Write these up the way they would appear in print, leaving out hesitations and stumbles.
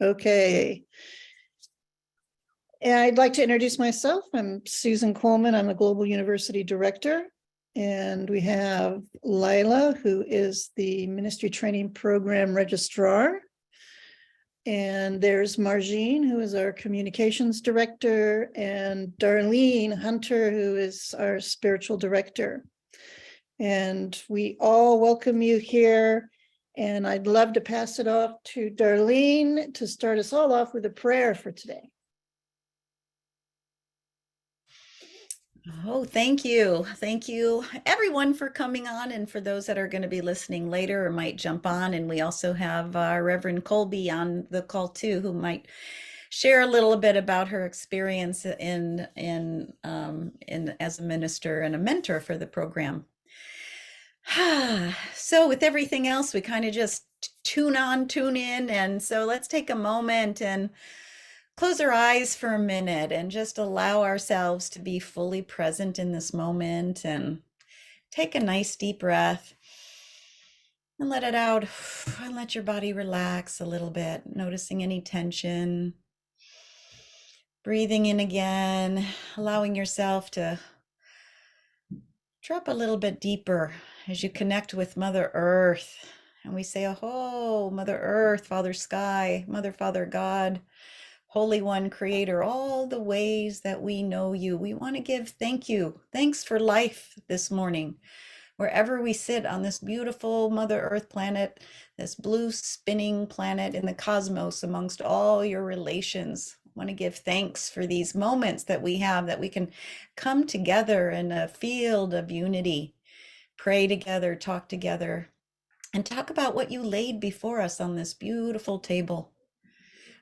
Okay. And I'd like to introduce myself. I'm Susan Coleman. I'm a Global University Director. And we have Lila, who is the Ministry Training Program Registrar. And there's Margine, who is our Communications Director, and Darlene Hunter, who is our Spiritual Director. And we all welcome you here. And I'd love to pass it off to Darlene to start us all off with a prayer for today. Oh, thank you. Thank you, everyone, for coming on, and for those that are going to be listening later or might jump on. And we also have Reverend Colby on the call too, who might share a little bit about her experience in as a minister and a mentor for the program. So with everything else, we kind of just tune in. And so let's take a moment and close our eyes for a minute and just allow ourselves to be fully present in this moment, and take a nice deep breath and let it out, and let your body relax a little bit, noticing any tension. Breathing in again, allowing yourself to drop a little bit deeper as you connect with Mother Earth. And we say, oh, Mother Earth, Father Sky, Mother, Father God, Holy One, Creator, all the ways that we know you. We want to give thank you. Thanks for life this morning. Wherever we sit on this beautiful Mother Earth planet, this blue spinning planet in the cosmos amongst all your relations. I want to give thanks for these moments that we have, that we can come together in a field of unity, pray together, talk together, and talk about what you laid before us on this beautiful table.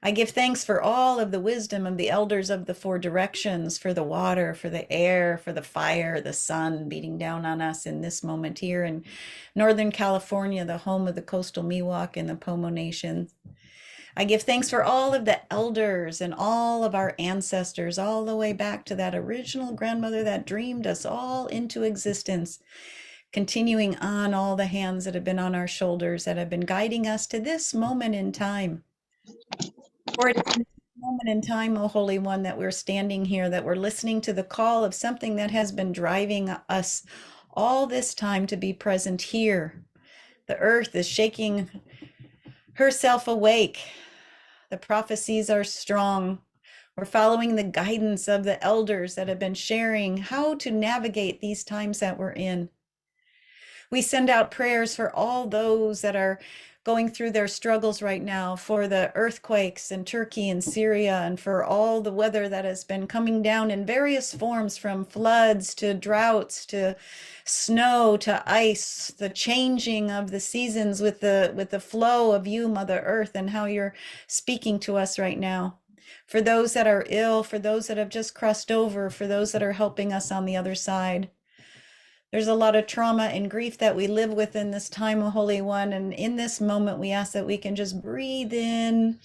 I give thanks for all of the wisdom of the elders of the four directions, for the water, for the air, for the fire, the sun beating down on us in this moment here in Northern California, the home of the coastal Miwok and the Pomo Nation. I give thanks for all of the elders and all of our ancestors, all the way back to that original grandmother that dreamed us all into existence, continuing on all the hands that have been on our shoulders, that have been guiding us to this moment in time. For it is in this moment in time, O Holy One, that we're standing here, that we're listening to the call of something that has been driving us all this time to be present here. The earth is shaking herself awake. The prophecies are strong. We're following the guidance of the elders that have been sharing how to navigate these times that we're in. We send out prayers for all those that are going through their struggles right now, for the earthquakes in Turkey and Syria, and for all the weather that has been coming down in various forms, from floods to droughts to snow to ice, the changing of the seasons with the flow of you, Mother Earth, and how you're speaking to us right now. For those that are ill, for those that have just crossed over, for those that are helping us on the other side. There's a lot of trauma and grief that we live with in this time, O Holy One. And in this moment, we ask that we can just breathe in,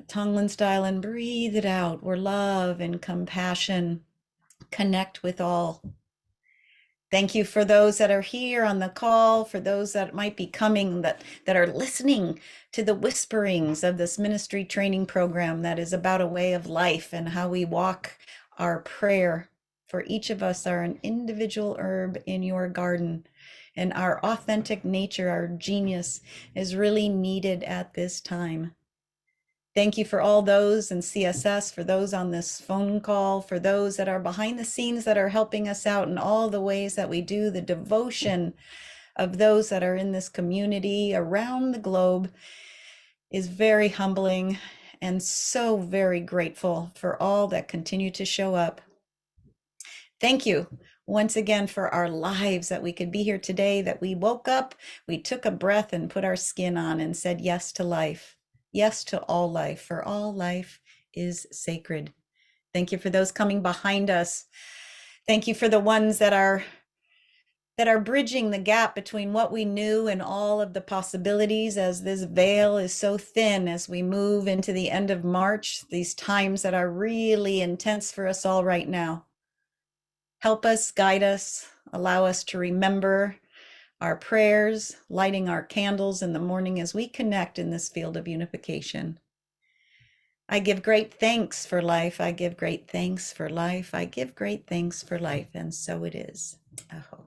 Tonglen style, and breathe it out, where love and compassion connect with all. Thank you for those that are here on the call, for those that might be coming, that are listening to the whisperings of this ministry training program that is about a way of life and how we walk our prayer. For each of us are an individual herb in your garden, and our authentic nature, our genius, is really needed at this time. Thank you for all those in CSS, for those on this phone call, for those that are behind the scenes that are helping us out in all the ways that we do. The devotion of those that are in this community around the globe is very humbling, and so very grateful for all that continue to show up. Thank you once again for our lives, that we could be here today, that we woke up, we took a breath and put our skin on and said yes to life. Yes to all life, for all life is sacred. Thank you for those coming behind us. Thank you for the ones that are bridging the gap between what we knew and all of the possibilities, as this veil is so thin as we move into the end of March, these times that are really intense for us all right now. Help us, guide us, allow us to remember our prayers, lighting our candles in the morning as we connect in this field of unification. I give great thanks for life. I give great thanks for life. I give great thanks for life. And so it is. Aho.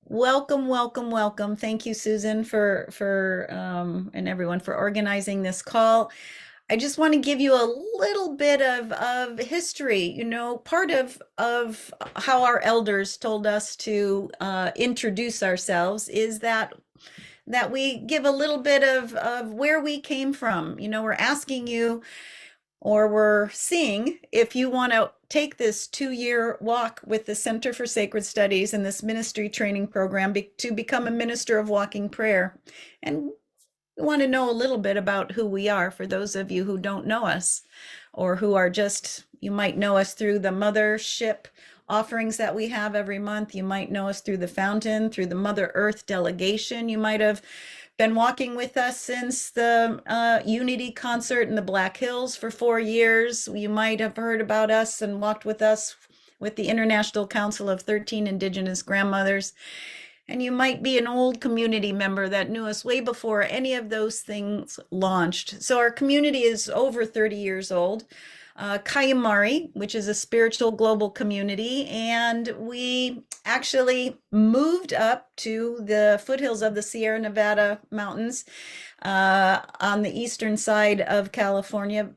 Welcome, welcome, welcome. Thank you, Susan, for and everyone for organizing this call. I just want to give you a little bit of history. You know, part of how our elders told us to introduce ourselves is that we give a little bit of where we came from. You know, we're asking you, or we're seeing if you want to take this 2-year walk with the Center for Sacred Studies and this ministry training program to become a minister of walking prayer. And we want to know a little bit about who we are for those of you who don't know us, or who are just, you might know us through the mothership offerings that we have every month. You might know us through the fountain, through the Mother Earth delegation. You might have been walking with us since the Unity concert in the Black Hills for 4 years. You might have heard about us and walked with us with the International Council of 13 Indigenous Grandmothers. And you might be an old community member that knew us way before any of those things launched. So our community is over 30 years old. Kayamari, which is a spiritual global community, and we actually moved up to the foothills of the Sierra Nevada mountains on the eastern side of California,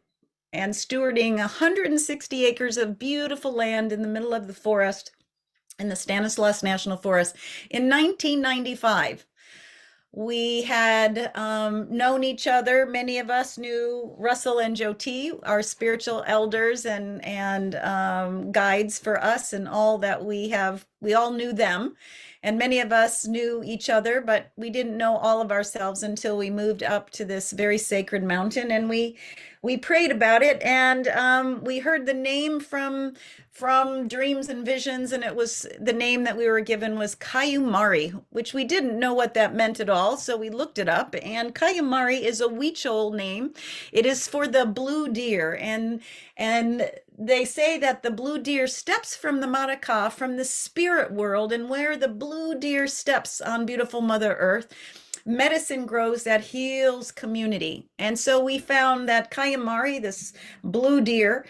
and stewarding 160 acres of beautiful land in the middle of the forest in the Stanislaus National Forest in 1995. We had known each other. Many of us knew Russell and Jyoti, our spiritual elders and guides for us, and all that we have. We all knew them, and many of us knew each other, but we didn't know all of ourselves until we moved up to this very sacred mountain, and we prayed about it, and we heard the name from dreams and visions, and it was the name that we were given was Kayumari, which we didn't know what that meant at all, so we looked it up. And Kayumari is a Huichol name. It is for the blue deer, and they say that the blue deer steps from the Maraka, from the spirit world, and where the blue deer steps on beautiful Mother Earth, medicine grows that heals community. And so we found that Kayamari, this blue deer,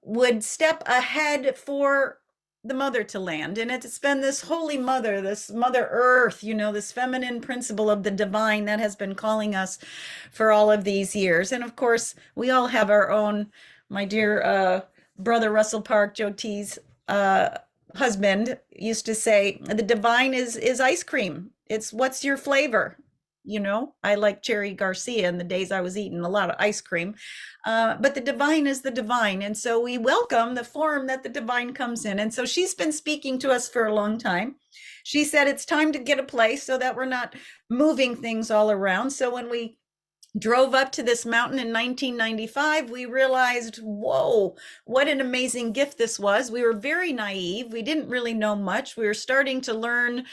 would step ahead for the mother to land. And it's been this holy mother, this Mother Earth, you know, this feminine principle of the divine that has been calling us for all of these years. And of course, we all have our own, my dear brother Russell Park, Jyoti's husband, used to say, the divine is ice cream. It's what's your flavor? You know, I like Cherry Garcia in the days I was eating a lot of ice cream. But the divine is the divine. And so we welcome the form that the divine comes in. And so she's been speaking to us for a long time. She said it's time to get a place so that we're not moving things all around. So when we drove up to this mountain in 1995, we realized, whoa, what an amazing gift this was. We were very naive. We didn't really know much. We were starting to learn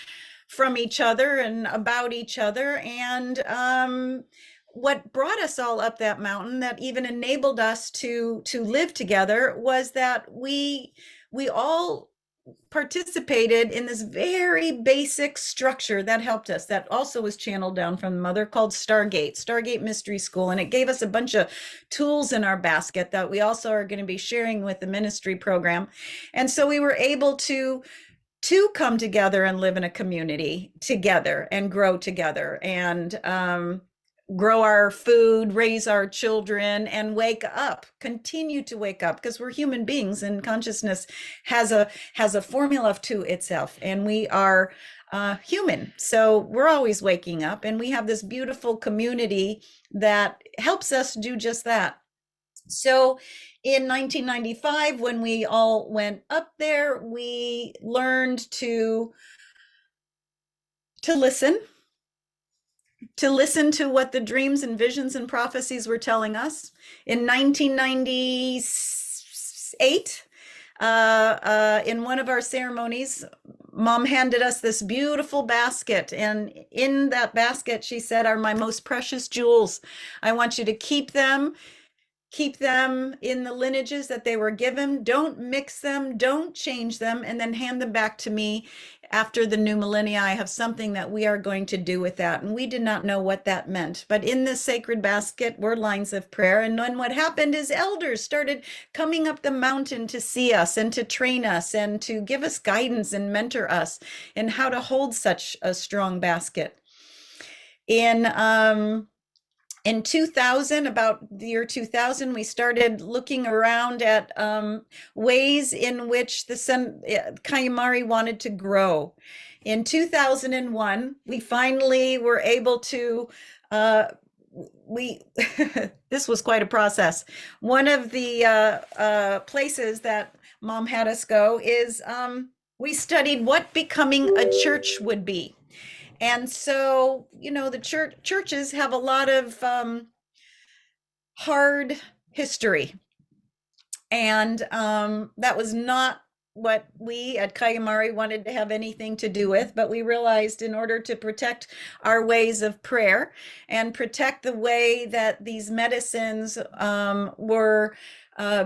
from each other and about each other. And what brought us all up that mountain, that even enabled us to live together, was that we all participated in this very basic structure that helped us, that also was channeled down from the mother, called Stargate Mystery School. And it gave us a bunch of tools in our basket that we also are going to be sharing with the ministry program. And so we were able to come together and live in a community together and grow together, and grow our food, raise our children, and wake up, continue to wake up, because we're human beings, and consciousness has a formula to itself, and we are human. So we're always waking up, and we have this beautiful community that helps us do just that. So in 1995, when we all went up there, we learned to listen to what the dreams and visions and prophecies were telling us. In 1998, in one of our ceremonies, Mom handed us this beautiful basket, and in that basket, she said, are my most precious jewels. I want you to keep them. keep them in the lineages that they were given, don't mix them, don't change them, and then hand them back to me after the new millennia. I have something that we are going to do with that. And we did not know what that meant. But in this sacred basket were lines of prayer. And then what happened is elders started coming up the mountain to see us and to train us and to give us guidance and mentor us in how to hold such a strong basket. In 2000, about the year 2000, we started looking around at ways in which the Kayamari wanted to grow. In 2001, we finally were able to, this was quite a process. One of the places that Mom had us go is we studied what becoming a church would be. And so, the churches have a lot of hard history. And that was not what we at Kayamari wanted to have anything to do with, but we realized in order to protect our ways of prayer and protect the way that these medicines were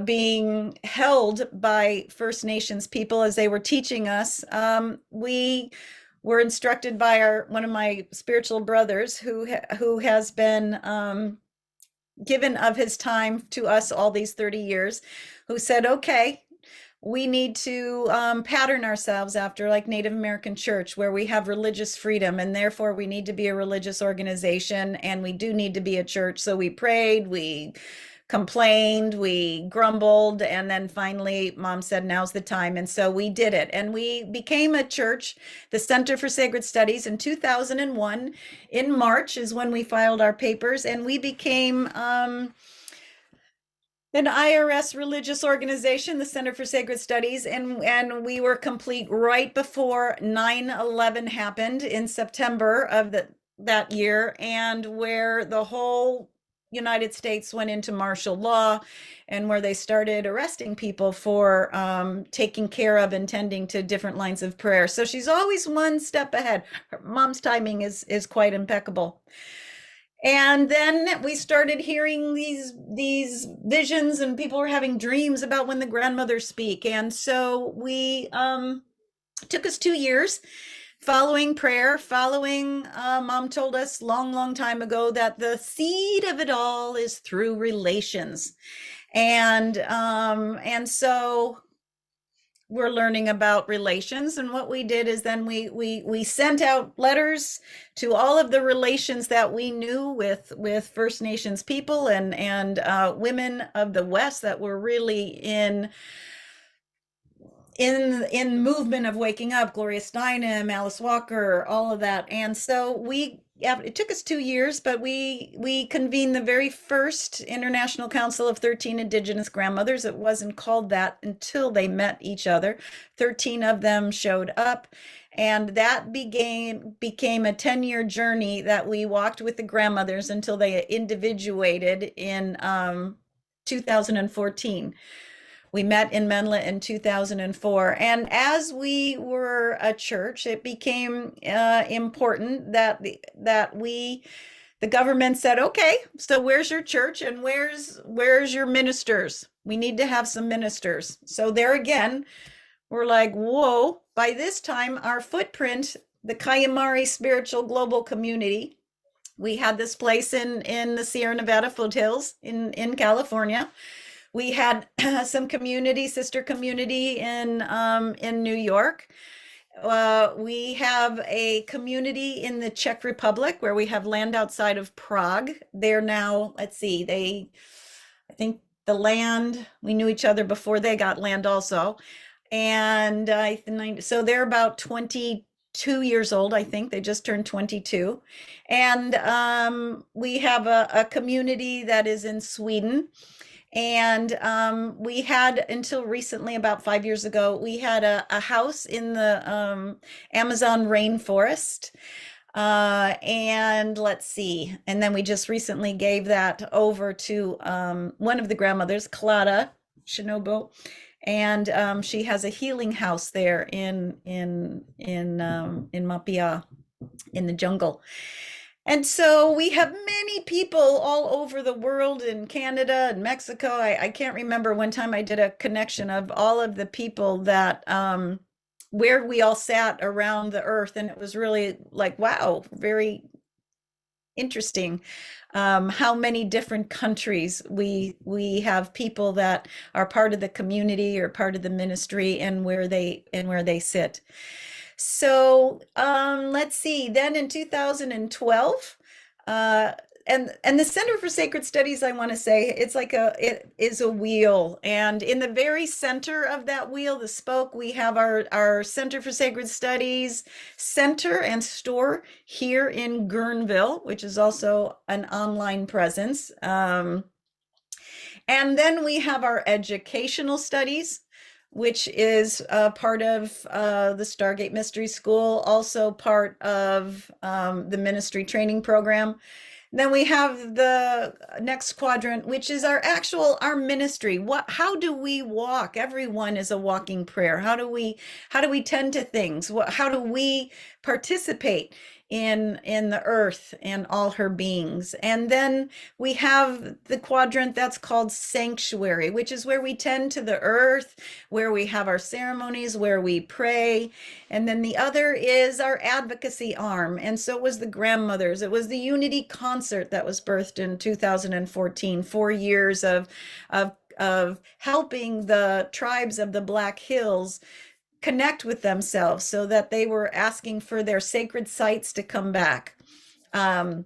being held by First Nations people as they were teaching us, we were instructed by one of my spiritual brothers who has been given of his time to us all these 30 years, who said, okay, we need to pattern ourselves after like Native American church, where we have religious freedom, and therefore we need to be a religious organization, and we do need to be a church. So we prayed, we complained, we grumbled, and then finally Mom said, now's the time. And so we did it. And we became a church, the Center for Sacred Studies, in 2001. In March is when we filed our papers, and we became an IRS religious organization, the Center for Sacred Studies, and we were complete right before 9/11 happened in September of that year, and where the whole United States went into martial law, and where they started arresting people for taking care of and tending to different lines of prayer. So she's always one step ahead. Mom's timing is quite impeccable. And then we started hearing these visions, and people were having dreams about when the grandmothers speak. And so we took us 2 years following prayer, Mom told us long time ago that the seed of it all is through relations. And so we're learning about relations. And what we did is then we sent out letters to all of the relations that we knew with First Nations people and women of the West that were really in movement of waking up, Gloria Steinem, Alice Walker, all of that. And so it took us 2 years, but we convened the very first International Council of 13 Indigenous Grandmothers. It wasn't called that until they met each other. 13 of them showed up, and that became a 10-year journey that we walked with the grandmothers until they individuated in 2014. We met in Menla in 2004. And as we were a church, it became important that the government said, okay, so where's your church and where's your ministers? We need to have some ministers. So there again, we're like, whoa, by this time, our footprint, the Kayamari Spiritual Global Community, we had this place in the Sierra Nevada foothills in California. We had some sister community in New York. We have a community in the Czech Republic where we have land outside of Prague. They're now, let's see, I think the land, we knew each other before they got land also. And so they're about 22 years old, I think. They just turned 22. And we have a community that is in Sweden. And we had, until recently, about 5 years ago, we had a house in the Amazon rainforest. And let's see. And then we just recently gave that over to one of the grandmothers, Clara Shinobu. And she has a healing house there in Mapia, in the jungle. And so we have many people all over the world, in Canada and Mexico. I can't remember one time I did a connection of all of the people that where we all sat around the earth, and it was really like, wow, very interesting, how many different countries we have people that are part of the community or part of the ministry, and where they sit. So let's see. Then in 2012, uh, and the Center for Sacred Studies, I want to say, it is a wheel, and in the very center of that wheel, the spoke, we have our Center for Sacred Studies center and store here in Guerneville, which is also an online presence. And then we have our educational studies, which is part of the Stargate Mystery School, also part of the ministry training program. Then we have the next quadrant, which is our ministry. How do we walk? Everyone is a walking prayer. How do we tend to things? How do we participate in the earth and all her beings? And then we have the quadrant that's called sanctuary, which is where we tend to the earth, where we have our ceremonies, where we pray. And then the other is our advocacy arm. And so it was the grandmothers. It was the Unity concert that was birthed in 2014, 4 years of helping the tribes of the Black Hills connect with themselves, so that they were asking for their sacred sites to come back. And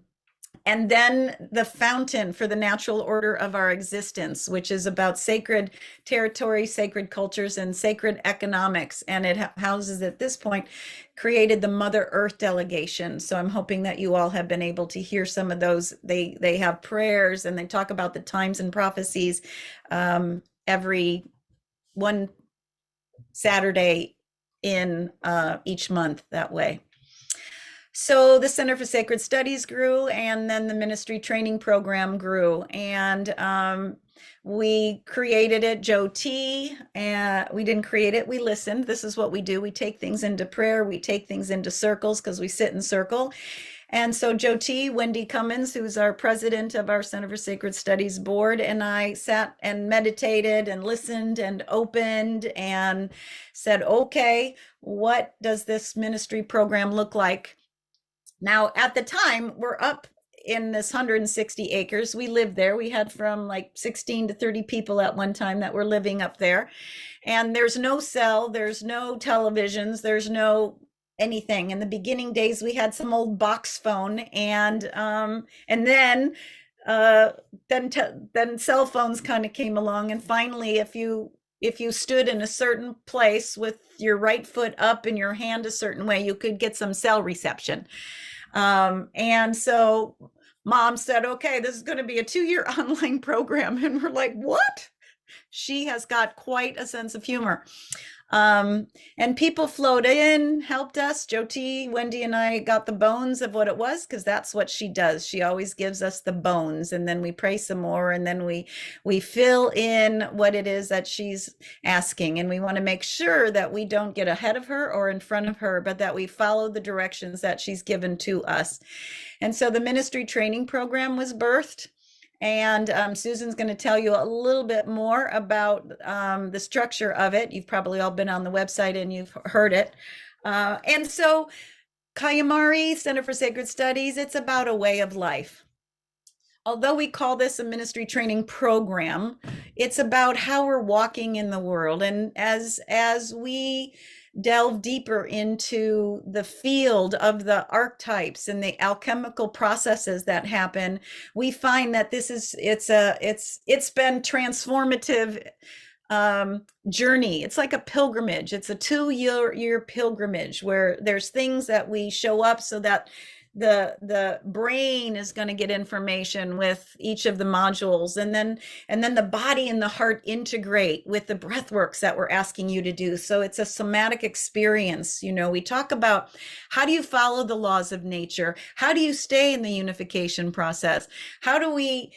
then the fountain for the natural order of our existence, which is about sacred territory, sacred cultures, and sacred economics. And it houses, at this point, created the Mother Earth delegation. So I'm hoping that you all have been able to hear some of those. They have prayers, and they talk about the times and prophecies every one Saturday in each month that way. So the Center for Sacred Studies grew, and then the ministry training program grew, and we created it, Joe T. And we didn't create it, we listened. This is what we do. We take things into prayer. We take things into circles, because we sit in circle. And so Joe T., Wendy Cummins, who's our president of our Center for Sacred Studies board, and I sat and meditated and listened and opened and said, okay, what does this ministry program look like? Now, at the time, we're up in this 160 acres. We lived there. We had from like 16 to 30 people at one time that were living up there. And there's no cell, there's no televisions, there's no anything. In the beginning days, we had some old box phone, and then cell phones kind of came along. And finally, if you stood in a certain place with your right foot up and your hand a certain way, you could get some cell reception. And so Mom said, okay, this is going to be a 2-year online program. And we're like, what? She has got quite a sense of humor. And people flowed in, helped us. Joe T., Wendy, and I got the bones of what it was, because that's what she does. She always gives us the bones, and then we pray some more, and then we fill in what it is that she's asking. And we want to make sure that we don't get ahead of her or in front of her, but that we follow the directions that she's given to us. And so the ministry training program was birthed. And Susan's going to tell you a little bit more about the structure of it. You've probably all been on the website and you've heard it. And so Kayamari Center for Sacred Studies, it's about a way of life. Although we call this a ministry training program, it's about how we're walking in the world. And as we delve deeper into the field of the archetypes and the alchemical processes that happen, we find that it's been transformative journey. It's like a pilgrimage. It's a 2-year pilgrimage where there's things that we show up so that the brain is going to get information with each of the modules, and then the body and the heart integrate with the breath works that we're asking you to do. So it's a somatic experience. We talk about, how do you follow the laws of nature? How do you stay in the unification process? How do we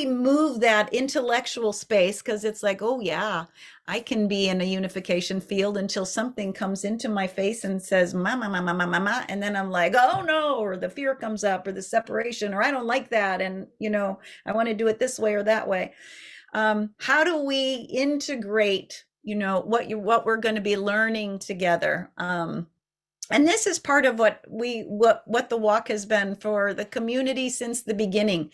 move that intellectual space? Because it's like, oh yeah, I can be in a unification field until something comes into my face and says, mama, mama, mama, mama. And then I'm like, oh no, or the fear comes up, or the separation, or I don't like that, and I want to do it this way or that way. How do we integrate, what we're going to be learning together? And this is part of what the walk has been for the community since the beginning.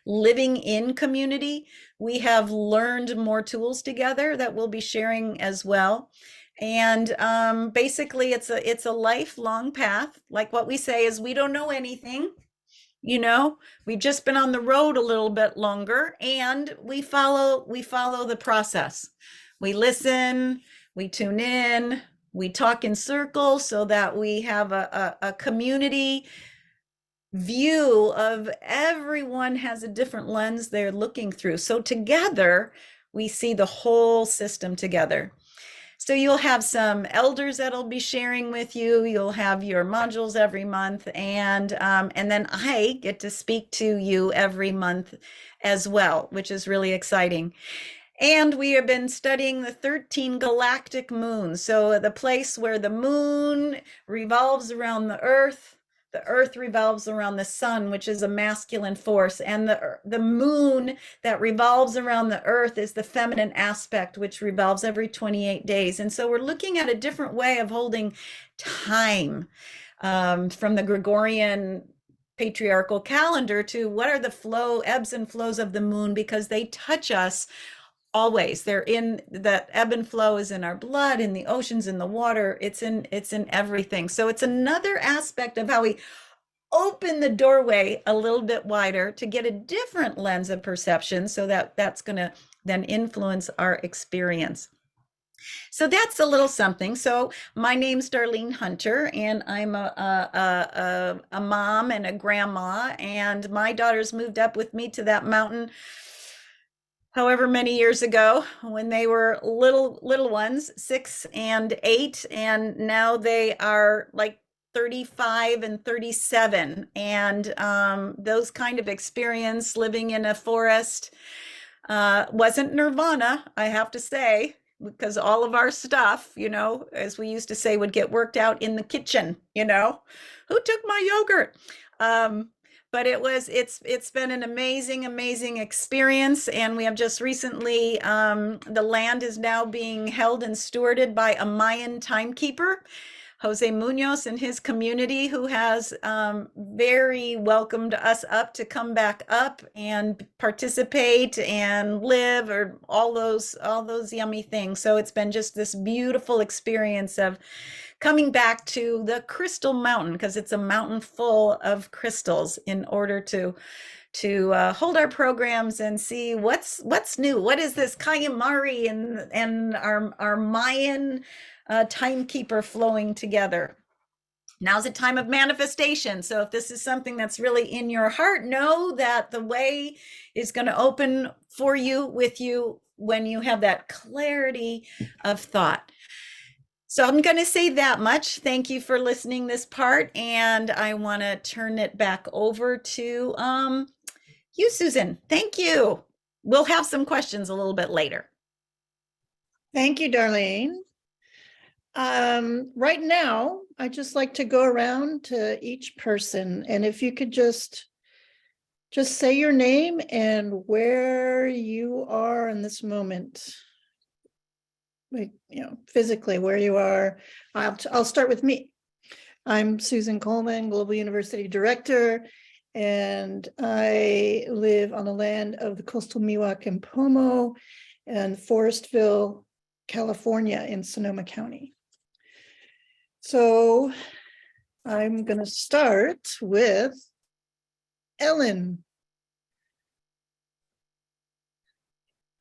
Living in community, we have learned more tools together that we'll be sharing as well. And basically, it's a lifelong path. Like what we say is, we don't know anything. We've just been on the road a little bit longer, and we follow the process. We listen, we tune in, we talk in circles so that we have a community view of everyone has a different lens they're looking through. So together, we see the whole system together. So you'll have some elders that'll be sharing with you. You'll have your modules every month, and then I get to speak to you every month as well, which is really exciting. And we have been studying the 13 galactic moons. So the place where the moon revolves around the earth revolves around the sun, which is a masculine force. And the moon that revolves around the earth is the feminine aspect, which revolves every 28 days. And so we're looking at a different way of holding time, from the Gregorian patriarchal calendar to what are the ebbs and flows of the moon, because they touch us always. That ebb and flow is in our blood, in the oceans, in the water. It's in everything. So it's another aspect of how we open the doorway a little bit wider to get a different lens of perception, so that's going to then influence our experience. So that's a little something. So my name's Darlene Hunter, and I'm a mom and a grandma, and my daughters moved up with me to that mountain however many years ago, when they were little ones, 6 and 8, and now they are like 35 and 37. And those kind of experience living in a forest wasn't nirvana, I have to say, because all of our stuff, as we used to say, would get worked out in the kitchen. Who took my yogurt? But it's been an amazing experience. And we have just recently, the land is now being held and stewarded by a Mayan timekeeper, Jose Munoz, and his community, who has very welcomed us up to come back up and participate and live, or all those yummy things. So it's been just this beautiful experience of coming back to the crystal mountain, because it's a mountain full of crystals, in order to hold our programs and see what's new. What is this Kayamari and our Mayan timekeeper flowing together? Now's a time of manifestation. So if this is something that's really in your heart, know that the way is going to open for you, with you, when you have that clarity of thought. So I'm going to say that much. Thank you for listening this part, and I want to turn it back over to you, Susan. Thank you. We'll have some questions a little bit later. Thank you, Darlene. Right now, I'd just like to go around to each person, and if you could just say your name and where you are in this moment. Like, physically where you are. I'll start with me. I'm Susan Coleman, Global University Director, and I live on the land of the coastal Miwok and Pomo in Forestville, California, in Sonoma County. So I'm going to start with Ellen.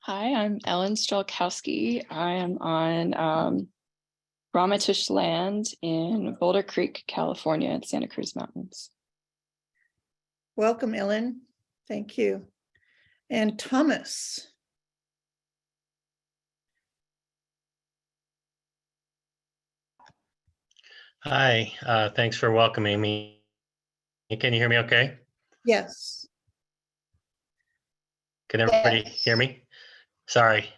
Hi, I'm Ellen Strelkowski. I am on Ramatish land in Boulder Creek, California, at Santa Cruz Mountains. Welcome, Ellen. Thank you. And Thomas. Hi, thanks for welcoming me. Can you hear me okay? Yes. Can everybody hear me? Sorry,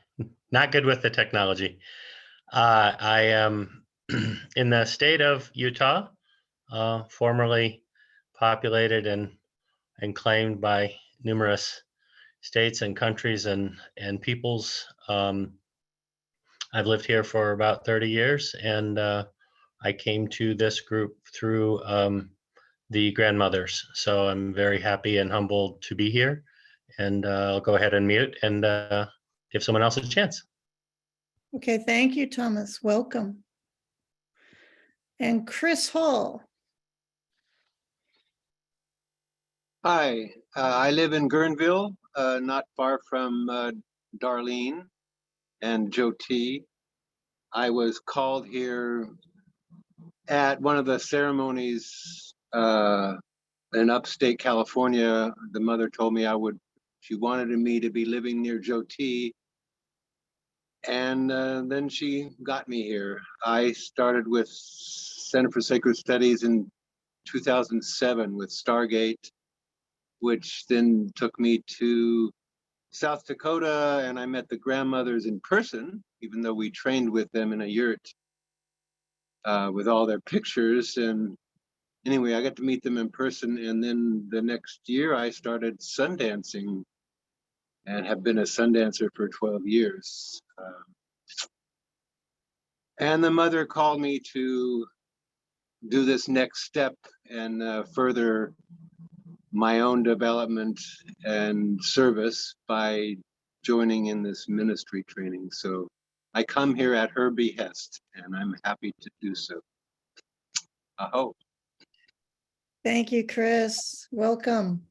not good with the technology. I am in the state of Utah, formerly populated and claimed by numerous states and countries and peoples. I've lived here for about 30 years, and I came to this group through the grandmothers. So I'm very happy and humbled to be here. And I'll go ahead and mute and give someone else a chance. Okay, thank you, Thomas. Welcome. And Chris Hall. Hi, I live in Guerneville, not far from Darlene and Joe T. I was called here at one of the ceremonies in upstate California. The mother told me she wanted me to be living near Joe T. And then she got me here. I started with Center for Sacred Studies in 2007 with Stargate, which then took me to South Dakota, and I met the grandmothers in person, even though we trained with them in a yurt with all their pictures. And anyway, I got to meet them in person. And then the next year I started sundancing and have been a sundancer for 12 years. And the mother called me to do this next step and further my own development and service by joining in this ministry training. So I come here at her behest, and I'm happy to do so. Aho. Thank you, Chris. Welcome.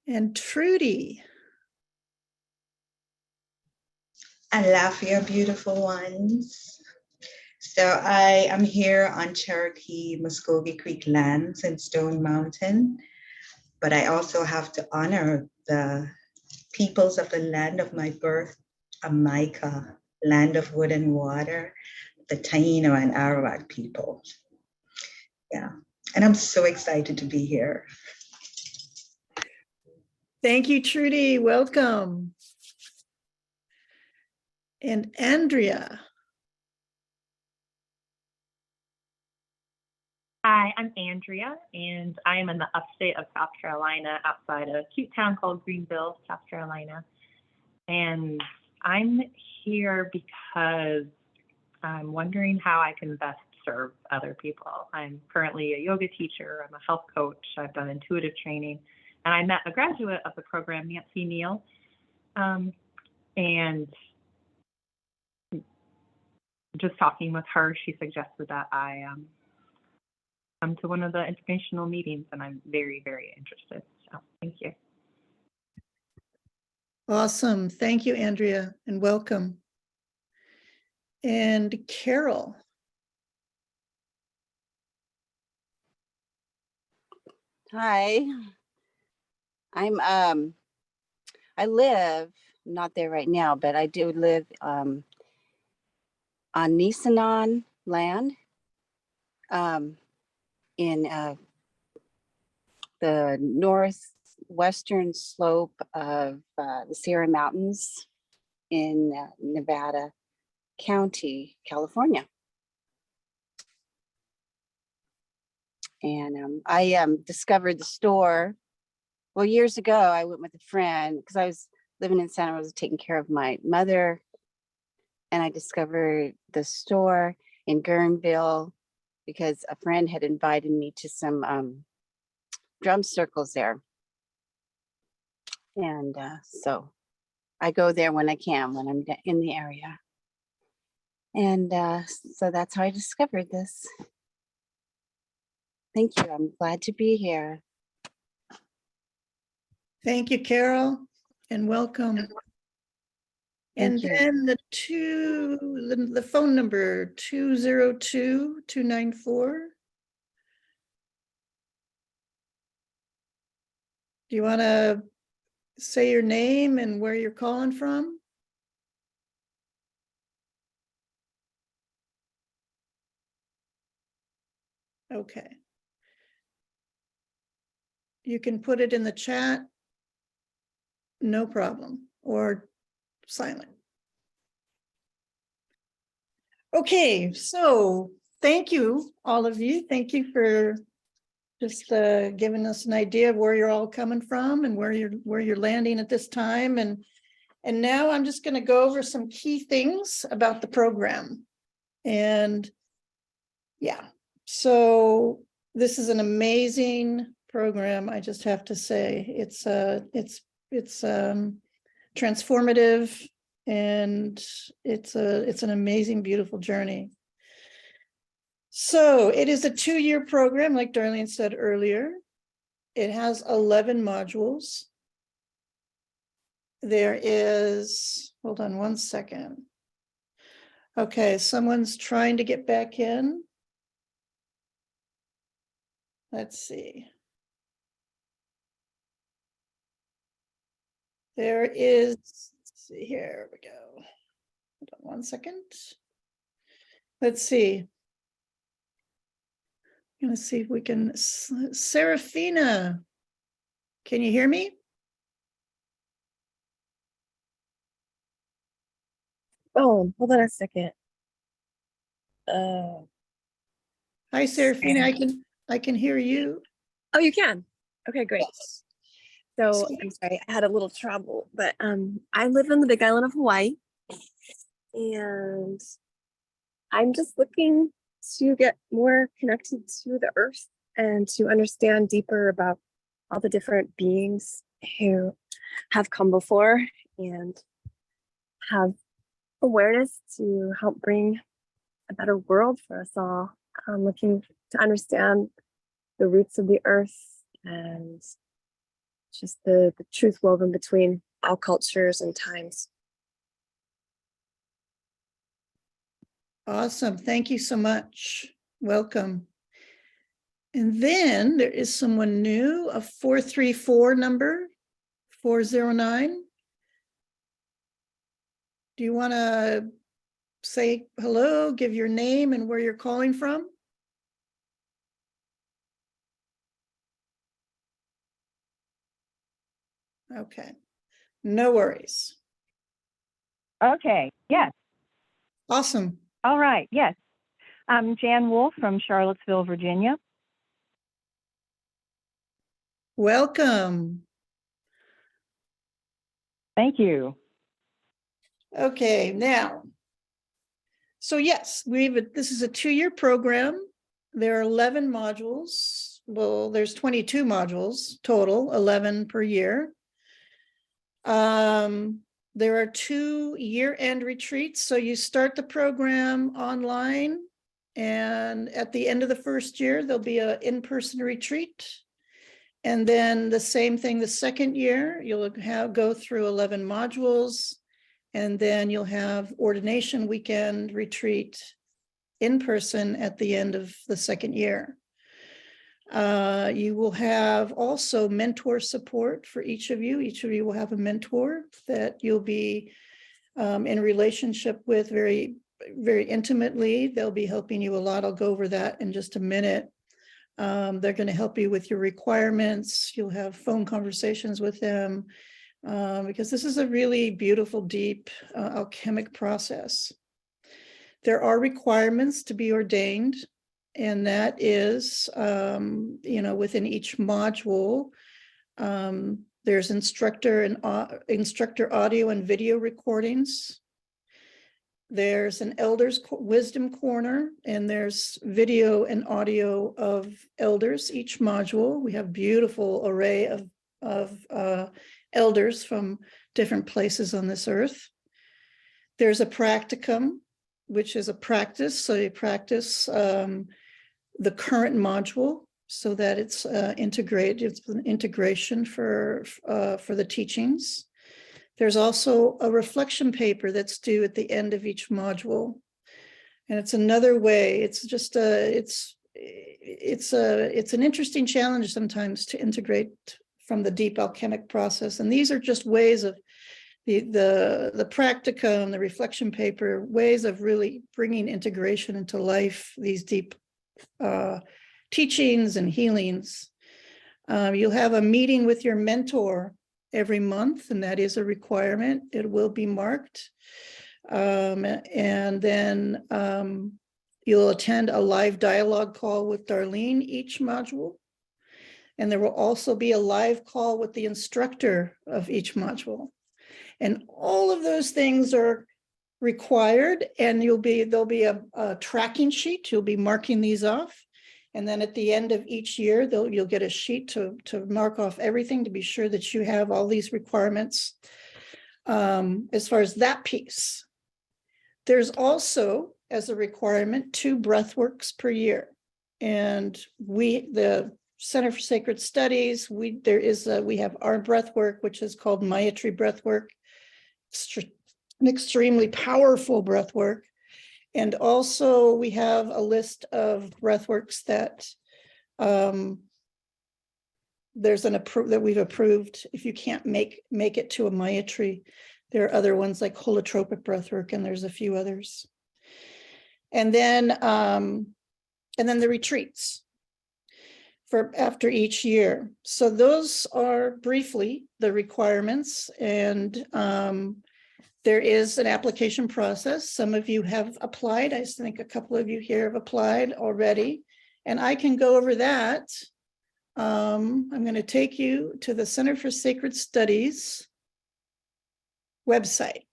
And Trudy. Alafia, beautiful ones. So I am here on Cherokee Muskogee Creek lands in Stone Mountain, but I also have to honor the peoples of the land of my birth, Amika, land of wood and water, the Taino and Arawak people. Yeah, and I'm so excited to be here. Thank you, Trudy. Welcome. And Andrea. Hi, I'm Andrea, and I am in the upstate of South Carolina, outside a cute town called Greenville, South Carolina. And I'm here because I'm wondering how I can best serve other people. I'm currently a yoga teacher, I'm a health coach, I've done intuitive training, and I met a graduate of the program, Nancy Neal, and just talking with her, she suggested that I come to one of the informational meetings, and I'm very, very interested. So thank you. Awesome. Thank you, Andrea, and welcome. And Carol. Hi, I live, not there right now, but I do live on Nisenan land in the northwestern slope of the Sierra Mountains in Nevada County, California. And I discovered the store. Well, years ago, I went with a friend because I was living in Santa Rosa taking care of my mother. And I discovered the store in Guerneville because a friend had invited me to some drum circles there. And so I go there when I can, when I'm in the area. And so that's how I discovered this. Thank you. I'm glad to be here. Thank you, Carol, and welcome. And Thank you. then the phone number 202-294. Do you want to say your name and where you're calling from? Okay. You can put it in the chat, no problem, or silent. Okay, so thank you, all of you. Thank you for just giving us an idea of where you're all coming from and where you're landing at this time. And now I'm just going to go over some key things about the program. And yeah, so this is an amazing program. I just have to say it's transformative, and it's an amazing, beautiful journey. So it is a 2-year program, like Darlene said earlier. It has 11 modules. There is, hold on one second. Okay, someone's trying to get back in. Let's see. There is, let's see, here we go. Hold on one second. Let's see. I'm going to see if we can, Serafina, can you hear me? Oh, hold on a second. Hi, Serafina, I can hear you. Oh, you can. Okay, great. Yes. So I'm sorry, I had a little trouble, but I live on the Big Island of Hawaii, and I'm just looking to get more connected to the earth and to understand deeper about all the different beings who have come before and have awareness to help bring a better world for us all. I'm looking to understand the roots of the earth and just the truth woven between all cultures and times. Awesome. Thank you so much. Welcome. And then there is someone new, a 434 number, 409. Do you want to say hello, give your name and where you're calling from? Okay, no worries. Okay, yes. Awesome. All right, yes. I'm Jan Wolf from Charlottesville, Virginia. Welcome. Thank you. Okay, now, so yes, this is a 2-year program. There are 11 modules. Well, there's 22 modules total, 11 per year. There are 2 year-end retreats. So you start the program online, and at the end of the first year, there'll be an in-person retreat. And then the same thing the second year, you'll go through 11 modules, and then you'll have ordination weekend retreat in person at the end of the second year. You will have also mentor support for each of you. Each of you will have a mentor that you'll be in relationship with very, very intimately. They'll be helping you a lot. I'll go over that in just a minute. They're going to help you with your requirements. You'll have phone conversations with them because this is a really beautiful, deep alchemic process. There are requirements to be ordained, and that is, within each module, there's instructor audio and video recordings. There's an elders wisdom corner, and there's video and audio of elders each module. We have beautiful array of elders from different places on this earth. There's a practicum, which is a practice. So you practice the current module so that it's integrated. It's an integration for the teachings. There's also a reflection paper that's due at the end of each module. And it's another way. It's just it's an interesting challenge sometimes to integrate from the deep alchemic process. And these are just ways of the practicum, the reflection paper, ways of really bringing integration into life, these deep teachings and healings. You'll have a meeting with your mentor every month, and that is a requirement. It will be marked. And then you'll attend a live dialogue call with Darlene each module. And there will also be a live call with the instructor of each module. And all of those things are required, and there'll be a tracking sheet. You'll be marking these off. And then at the end of each year, you'll get a sheet to mark off everything to be sure that you have all these requirements. As far as that piece, there's also, as a requirement, 2 breathworks per year. And the Center for Sacred Studies, we have our breathwork, which is called Mayatri breathwork. An extremely powerful breathwork. And also we have a list of breathworks that there's that we've approved. If you can't make it to a Mayatri, there are other ones like holotropic breathwork, and there's a few others. And then the retreats for after each year. So those are briefly the requirements, and there is an application process. Some of you have applied. I think a couple of you here have applied already, and I can go over that. I'm going to take you to the Center for Sacred Studies website.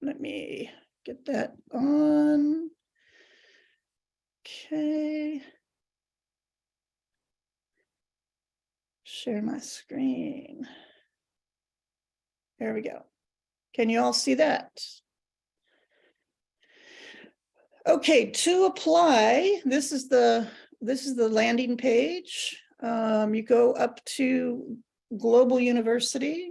Let me get that on. Okay. Share my screen. There we go. Can you all see that? Okay, to apply, this is the landing page. You go up to Global University.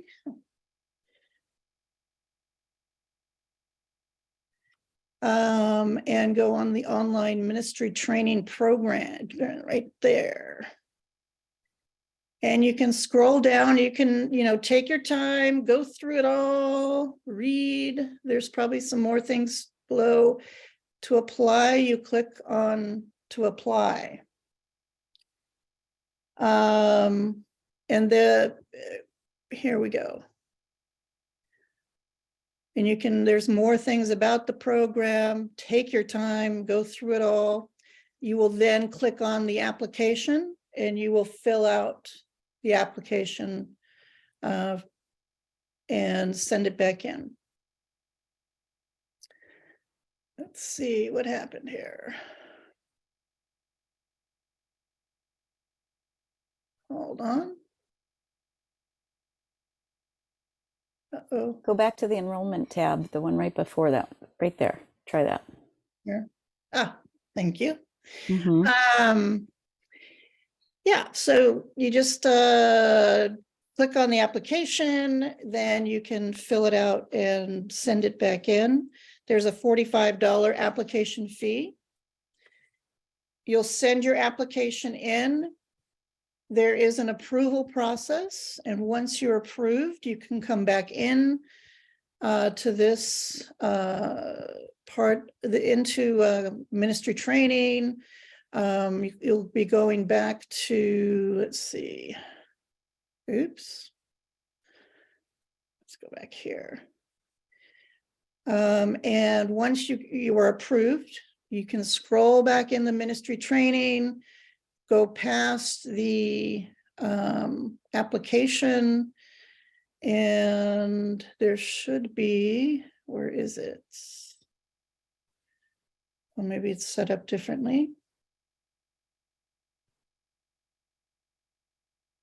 And go on the online ministry training program right there. And you can scroll down, you can, take your time, go through it all, read. There's probably some more things below. To apply, you click on to apply. And here we go. And there's more things about the program. Take your time, go through it all. You will then click on the application, and you will fill out the application and send it back in. Let's see what happened here. Hold on. Uh-oh. Go back to the enrollment tab, the one right before that, right there. Try that. Here. Thank you. Mm-hmm. Yeah, so you just click on the application, then you can fill it out and send it back in. There's a $45 application fee. You'll send your application in. There is an approval process, and once you're approved, you can come back in to this part into ministry training. You'll be going back to, let's see. Oops. Let's go back here. And once you are approved, you can scroll back in the ministry training, go past the application, and there should be, where is it? Well, maybe it's set up differently.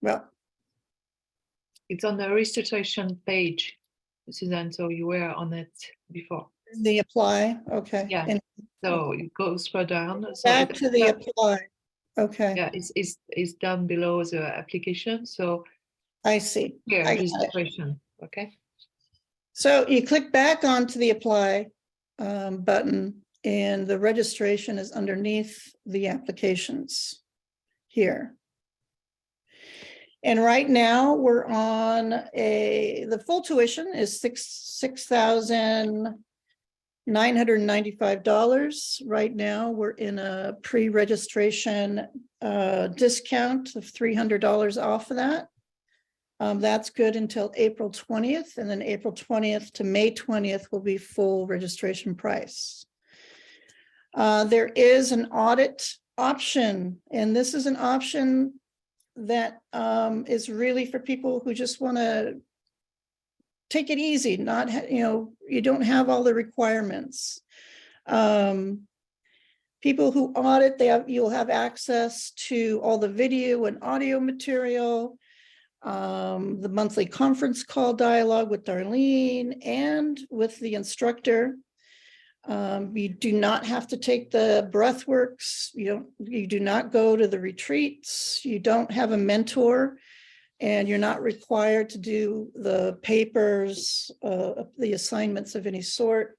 Well, it's on the registration page, Suzanne, so you were on it before. The apply, okay. Yeah, and so you go scroll down. So back to the apply, okay. Yeah, it's down below the application, so I see. here, I got it. registration, okay? So you click back onto the apply button, and the registration is underneath the applications here. And right now we're on the full tuition is $6,995. Right now we're in a pre-registration discount of $300 off of that. That's good until April 20th, and then April 20th to May 20th will be full registration price. There is an audit option, and this is an option that is really for people who just want to take it easy, not, you don't have all the requirements. People who audit, you'll have access to all the video and audio material, the monthly conference call dialogue with Darlene and with the instructor. You do not have to take the breathworks. You do not go to the retreats. You don't have a mentor, and you're not required to do the papers, the assignments of any sort.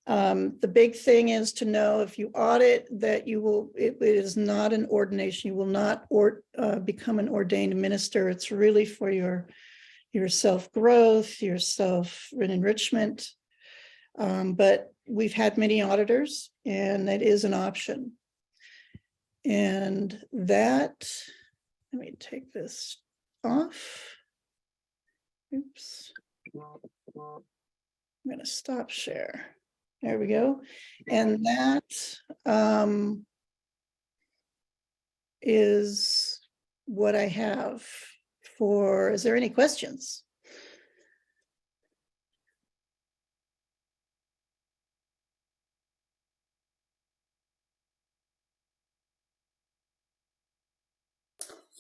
The big thing is to know if you audit that it is not an ordination. You will not become an ordained minister. It's really for your self-growth, your self-enrichment. But we've had many auditors, and it is an option. And that, let me take this off. Oops. I'm going to stop share. There we go. And that is what I have for, is there any questions?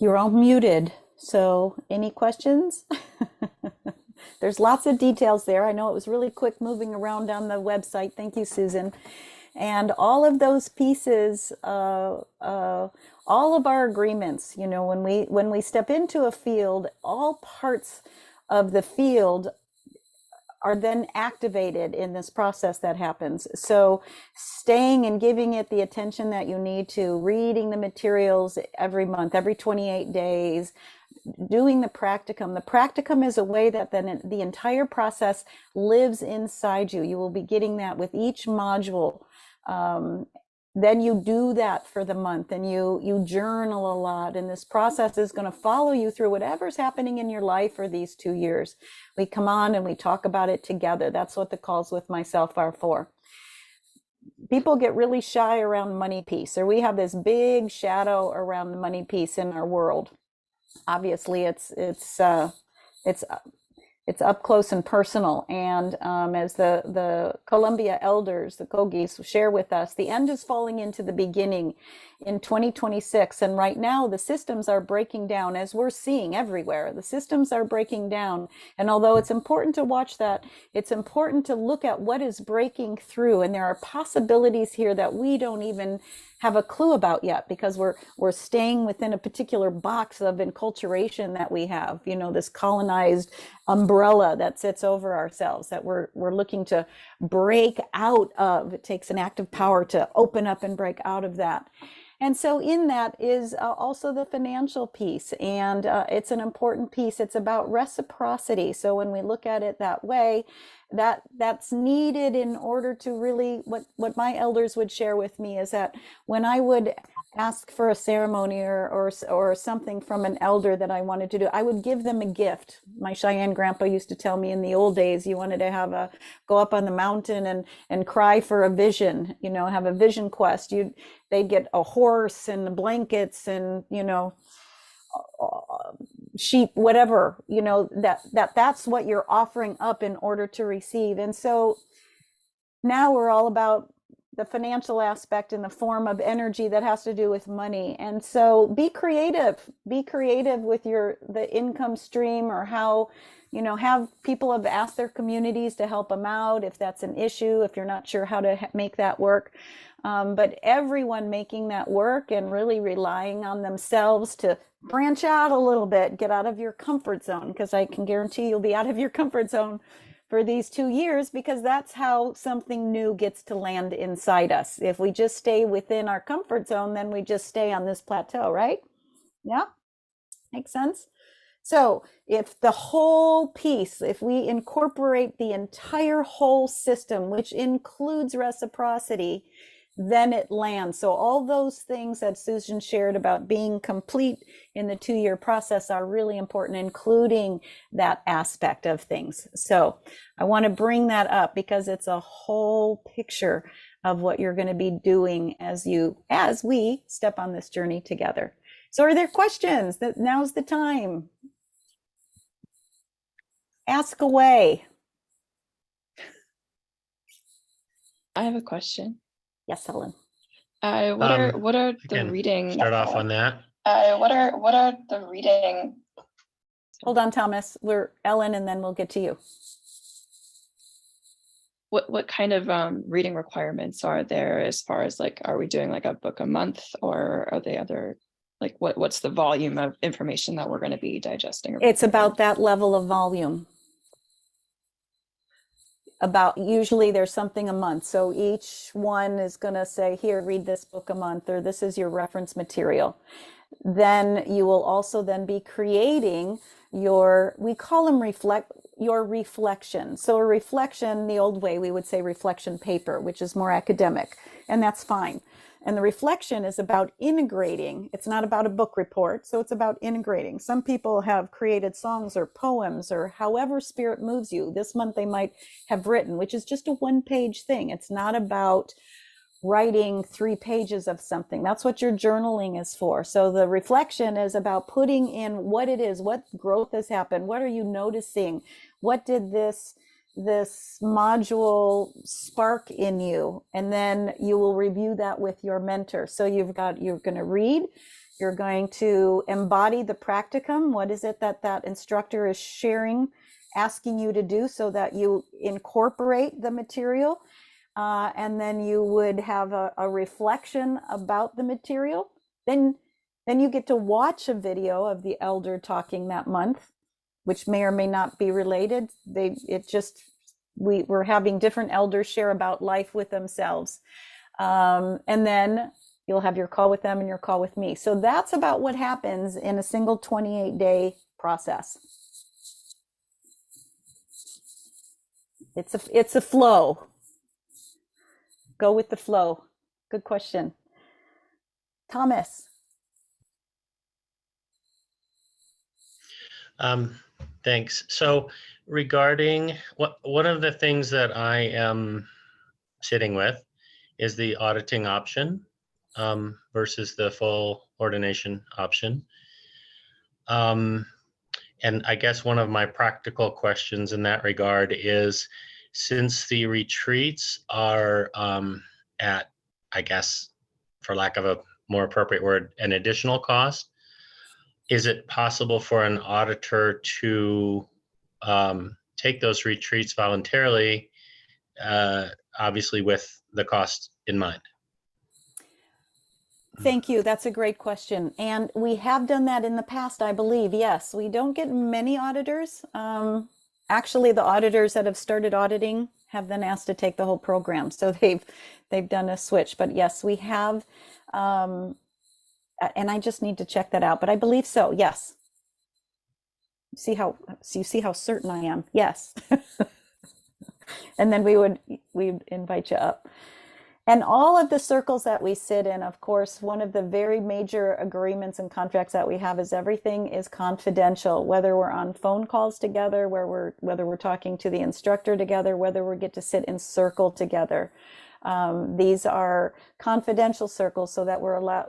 You're all muted. So any questions? There's lots of details there. I know it was really quick moving around on the website. Thank you, Susan. And all of those pieces, all of our agreements, when we step into a field, all parts of the field are then activated in this process that happens. So staying and giving it the attention that you need to, reading the materials every month, every 28 days, doing the practicum. The practicum is a way that then the entire process lives inside you. You will be getting that with each module. Then you do that for the month, and you journal a lot, and this process is going to follow you through whatever's happening in your life for these 2 years. We come on and we talk about it together. That's what the calls with myself are for. People get really shy around money piece, or we have this big shadow around the money piece in our world. Obviously, it's up close and personal. And as the Columbia elders, the Kogis, share with us, the end is falling into the beginning in 2026. And right now, the systems are breaking down, as we're seeing everywhere. The systems are breaking down. And although it's important to watch that, it's important to look at what is breaking through. And there are possibilities here that we don't even have a clue about yet, because we're staying within a particular box of enculturation that we have, this colonized umbrella that sits over ourselves that we're looking to break out of. It takes an act of power to open up and break out of that. And so in that is also the financial piece, and it's an important piece. It's about reciprocity. So when we look at it that way, that's needed in order to really, what my elders would share with me is that when I would ask for a ceremony or something from an elder that I wanted to do, I would give them a gift. My Cheyenne grandpa used to tell me in the old days, you wanted to go up on the mountain and cry for a vision, have a vision quest. They'd get a horse and blankets and, sheep, whatever, that's what you're offering up in order to receive. And so now we're all about the financial aspect in the form of energy that has to do with money. And so be creative with the income stream, or how, have people have asked their communities to help them out if that's an issue, if you're not sure how to make that work. But everyone making that work and really relying on themselves to branch out a little bit, get out of your comfort zone, because I can guarantee you'll be out of your comfort zone for these 2 years, because that's how something new gets to land inside us. If we just stay within our comfort zone, then we just stay on this plateau, right? Yeah, makes sense. So if the whole piece, if we incorporate the entire whole system, which includes reciprocity, then it lands. So all those things that Susan shared about being complete in the 2-year process are really important, including that aspect of things. So I want to bring that up because it's a whole picture of what you're going to be doing as we step on this journey together. So are there questions? That now's the time. Ask away. I have a question. Yes, Helen. What are I the can reading? start off on that. What are the reading? Hold on, Thomas. We're Ellen, and then we'll get to you. What kind of reading requirements are there as far as like, are we doing like a book a month, or are they other, like what's the volume of information that we're going to be digesting? It's about that level of volume. About usually there's something a month. So each one is going to say, here, read this book a month, or this is your reference material. Then you will also then be creating your, we call them your reflection. So a reflection, the old way, we would say reflection paper, which is more academic, and that's fine. And the reflection is about integrating. It's not about a book report. So it's about integrating. Some people have created songs or poems or however spirit moves you. This month they might have written, which is just a one-page thing. It's not about writing 3 pages of something. That's what your journaling is for. So the reflection is about putting in what it is, what growth has happened, what are you noticing, what did this module spark in you, and then you will review that with your mentor. So you're going to read, you're going to embody the practicum. What is it that instructor is sharing, asking you to do, so that you incorporate the material. And then you would have a reflection about the material. Then you get to watch a video of the elder talking that month, which may or may not be related. We're having different elders share about life with themselves. And then you'll have your call with them and your call with me. So that's about what happens in a single 28-day process. It's a flow. Go with the flow. Good question. Thomas. Thanks. So regarding one of the things that I am sitting with is the auditing option versus the full ordination option. And I guess one of my practical questions in that regard is, since the retreats are at, I guess, for lack of a more appropriate word, an additional cost, is it possible for an auditor to take those retreats voluntarily, obviously with the cost in mind? Thank you. That's a great question. And we have done that in the past, I believe. Yes, we don't get many auditors. Actually, the auditors that have started auditing have been asked to take the whole program. So they've done a switch. But yes, we have. And I just need to check that out. But I believe so. Yes. You see how certain I am. Yes. And then we'd invite you up. And all of the circles that we sit in, of course, one of the very major agreements and contracts that we have is everything is confidential, whether we're on phone calls together, whether we're talking to the instructor together, whether we get to sit in circle together. These are confidential circles so that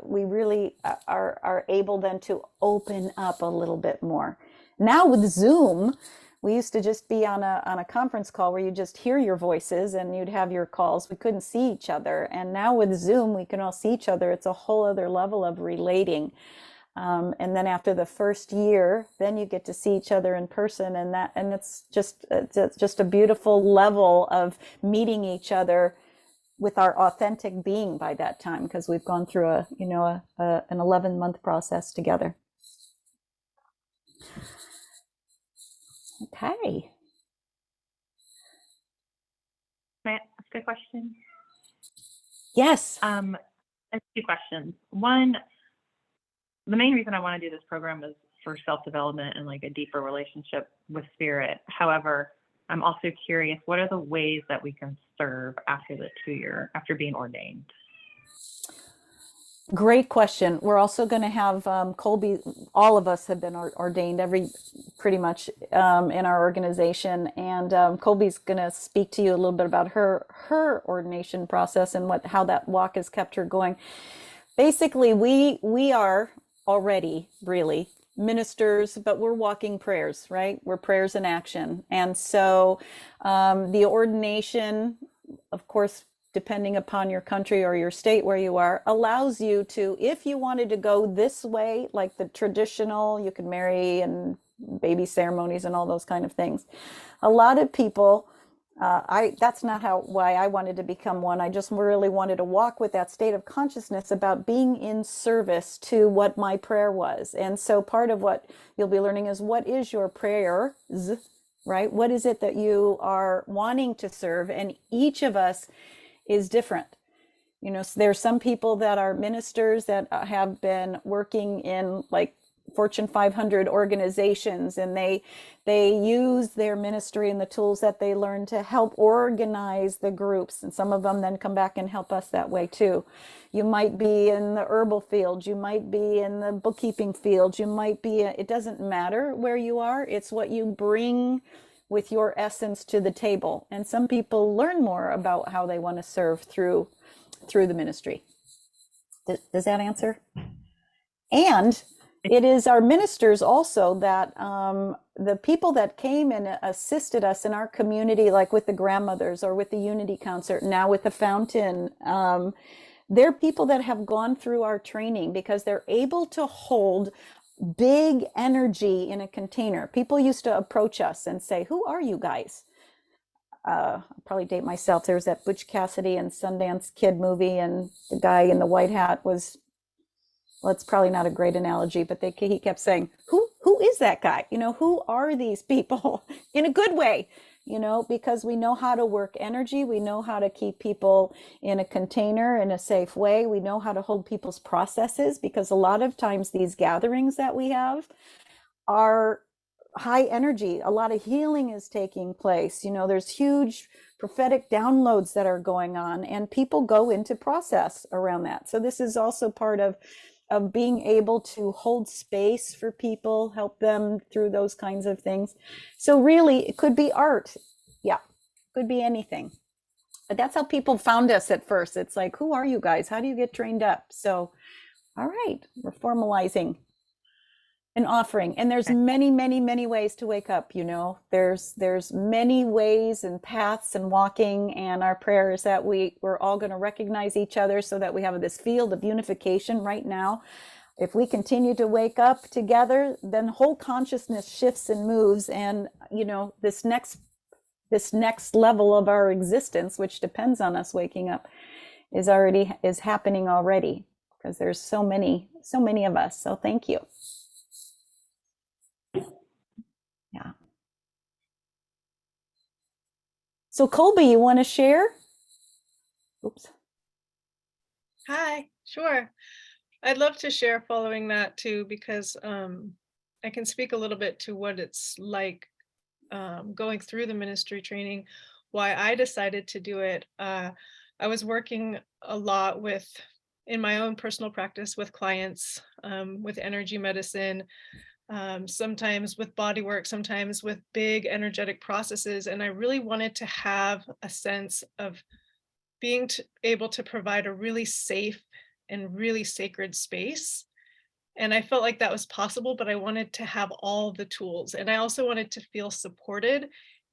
we really are able then to open up a little bit more. Now with Zoom, we used to just be on a conference call where you just hear your voices and you'd have your calls. We couldn't see each other. And now with Zoom, we can all see each other. It's a whole other level of relating. And then after the first year, then you get to see each other in person, and it's just a beautiful level of meeting each other with our authentic being by that time, because we've gone through an 11-month process together. Okay. Can I ask a question? Yes. I have 2 questions. One, the main reason I want to do this program is for self-development and like a deeper relationship with spirit. However, I'm also curious, what are the ways that we can serve after the 2-year, after being ordained? Great question. We're also going to have Colby. All of us have been ordained, pretty much in our organization, and Colby's going to speak to you a little bit about her ordination process and how that walk has kept her going. Basically, we are already, really, ministers, but we're walking prayers, right? We're prayers in action. And so the ordination, of course, depending upon your country or your state where you are, allows you to, if you wanted to go this way, like the traditional, you can marry and baby ceremonies and all those kind of things. A lot of people, that's not why I wanted to become one. I just really wanted to walk with that state of consciousness about being in service to what my prayer was. And so part of what you'll be learning is, what is your prayers, right? What is it that you are wanting to serve? And each of us is different. You know, so there's some people that are ministers that have been working in like Fortune 500 organizations, and they use their ministry and the tools that they learn to help organize the groups. And some of them then come back and help us that way too. You might be in the herbal field, you might be in the bookkeeping field, you might be, it doesn't matter where you are, it's what you bring with your essence to the table. And some people learn more about how they want to serve through the ministry. Does that answer? And it is our ministers also that the people that came and assisted us in our community, like with the grandmothers or with the Unity Concert, now with the Fountain, they're people that have gone through our training because they're able to hold big energy in a container. People used to approach us and say, "Who are you guys?" I'll probably date myself. There's that Butch Cassidy and Sundance Kid movie, and the guy in the white hat was, well, it's probably not a great analogy, but he kept saying, who is that guy? You know, who are these people? In a good way, you know, because we know how to work energy. We know how to keep people in a container in a safe way. We know how to hold people's processes, because a lot of times these gatherings that we have are high energy. A lot of healing is taking place. You know, there's huge prophetic downloads that are going on, and people go into process around that. So this is also part of being able to hold space for people, help them through those kinds of things. So really, it could be art. Yeah, could be anything. But that's how people found us at first. It's like, who are you guys? How do you get trained up? So, all right, we're formalizing an offering. And there's many, many, many ways to wake up, you know. There's many ways and paths and walking, and our prayer is that we're all going to recognize each other so that we have this field of unification right now. If we continue to wake up together, then whole consciousness shifts and moves, and you know, this next level of our existence, which depends on us waking up, is happening already, because there's so many of us. So thank you. Yeah. So Colby, you want to share? Oops. Hi, sure. I'd love to share following that too, because I can speak a little bit to what it's like going through the ministry training, why I decided to do it. I was working a lot in my own personal practice with clients, with energy medicine, sometimes with body work, sometimes with big energetic processes. And I really wanted to have a sense of being able to provide a really safe and really sacred space. And I felt like that was possible, but I wanted to have all the tools. And I also wanted to feel supported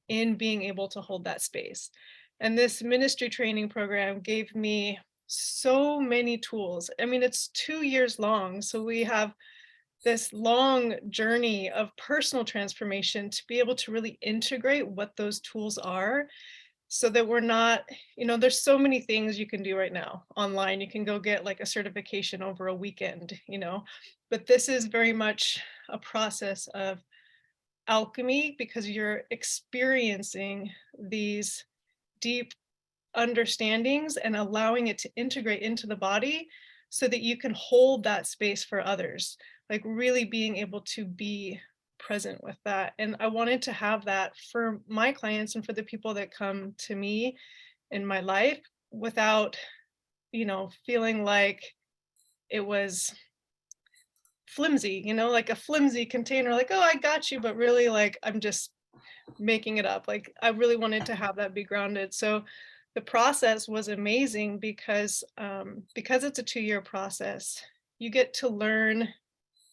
in being able to hold that space. And this ministry training program gave me so many tools. I mean, it's 2 years long. So we have this long journey of personal transformation to be able to really integrate what those tools are, so that we're not, you know, there's so many things you can do right now online. You can go get like a certification over a weekend, you know, but this is very much a process of alchemy, because you're experiencing these deep understandings and allowing it to integrate into the body so that you can hold that space for others, like really being able to be present with that. And I wanted to have that for my clients and for the people that come to me in my life, without, you know, feeling like it was flimsy, you know, like a flimsy container, like, oh, I got you, but really like I'm just making it up. Like I really wanted to have that be grounded. So the process was amazing because it's a 2-year process. You get to learn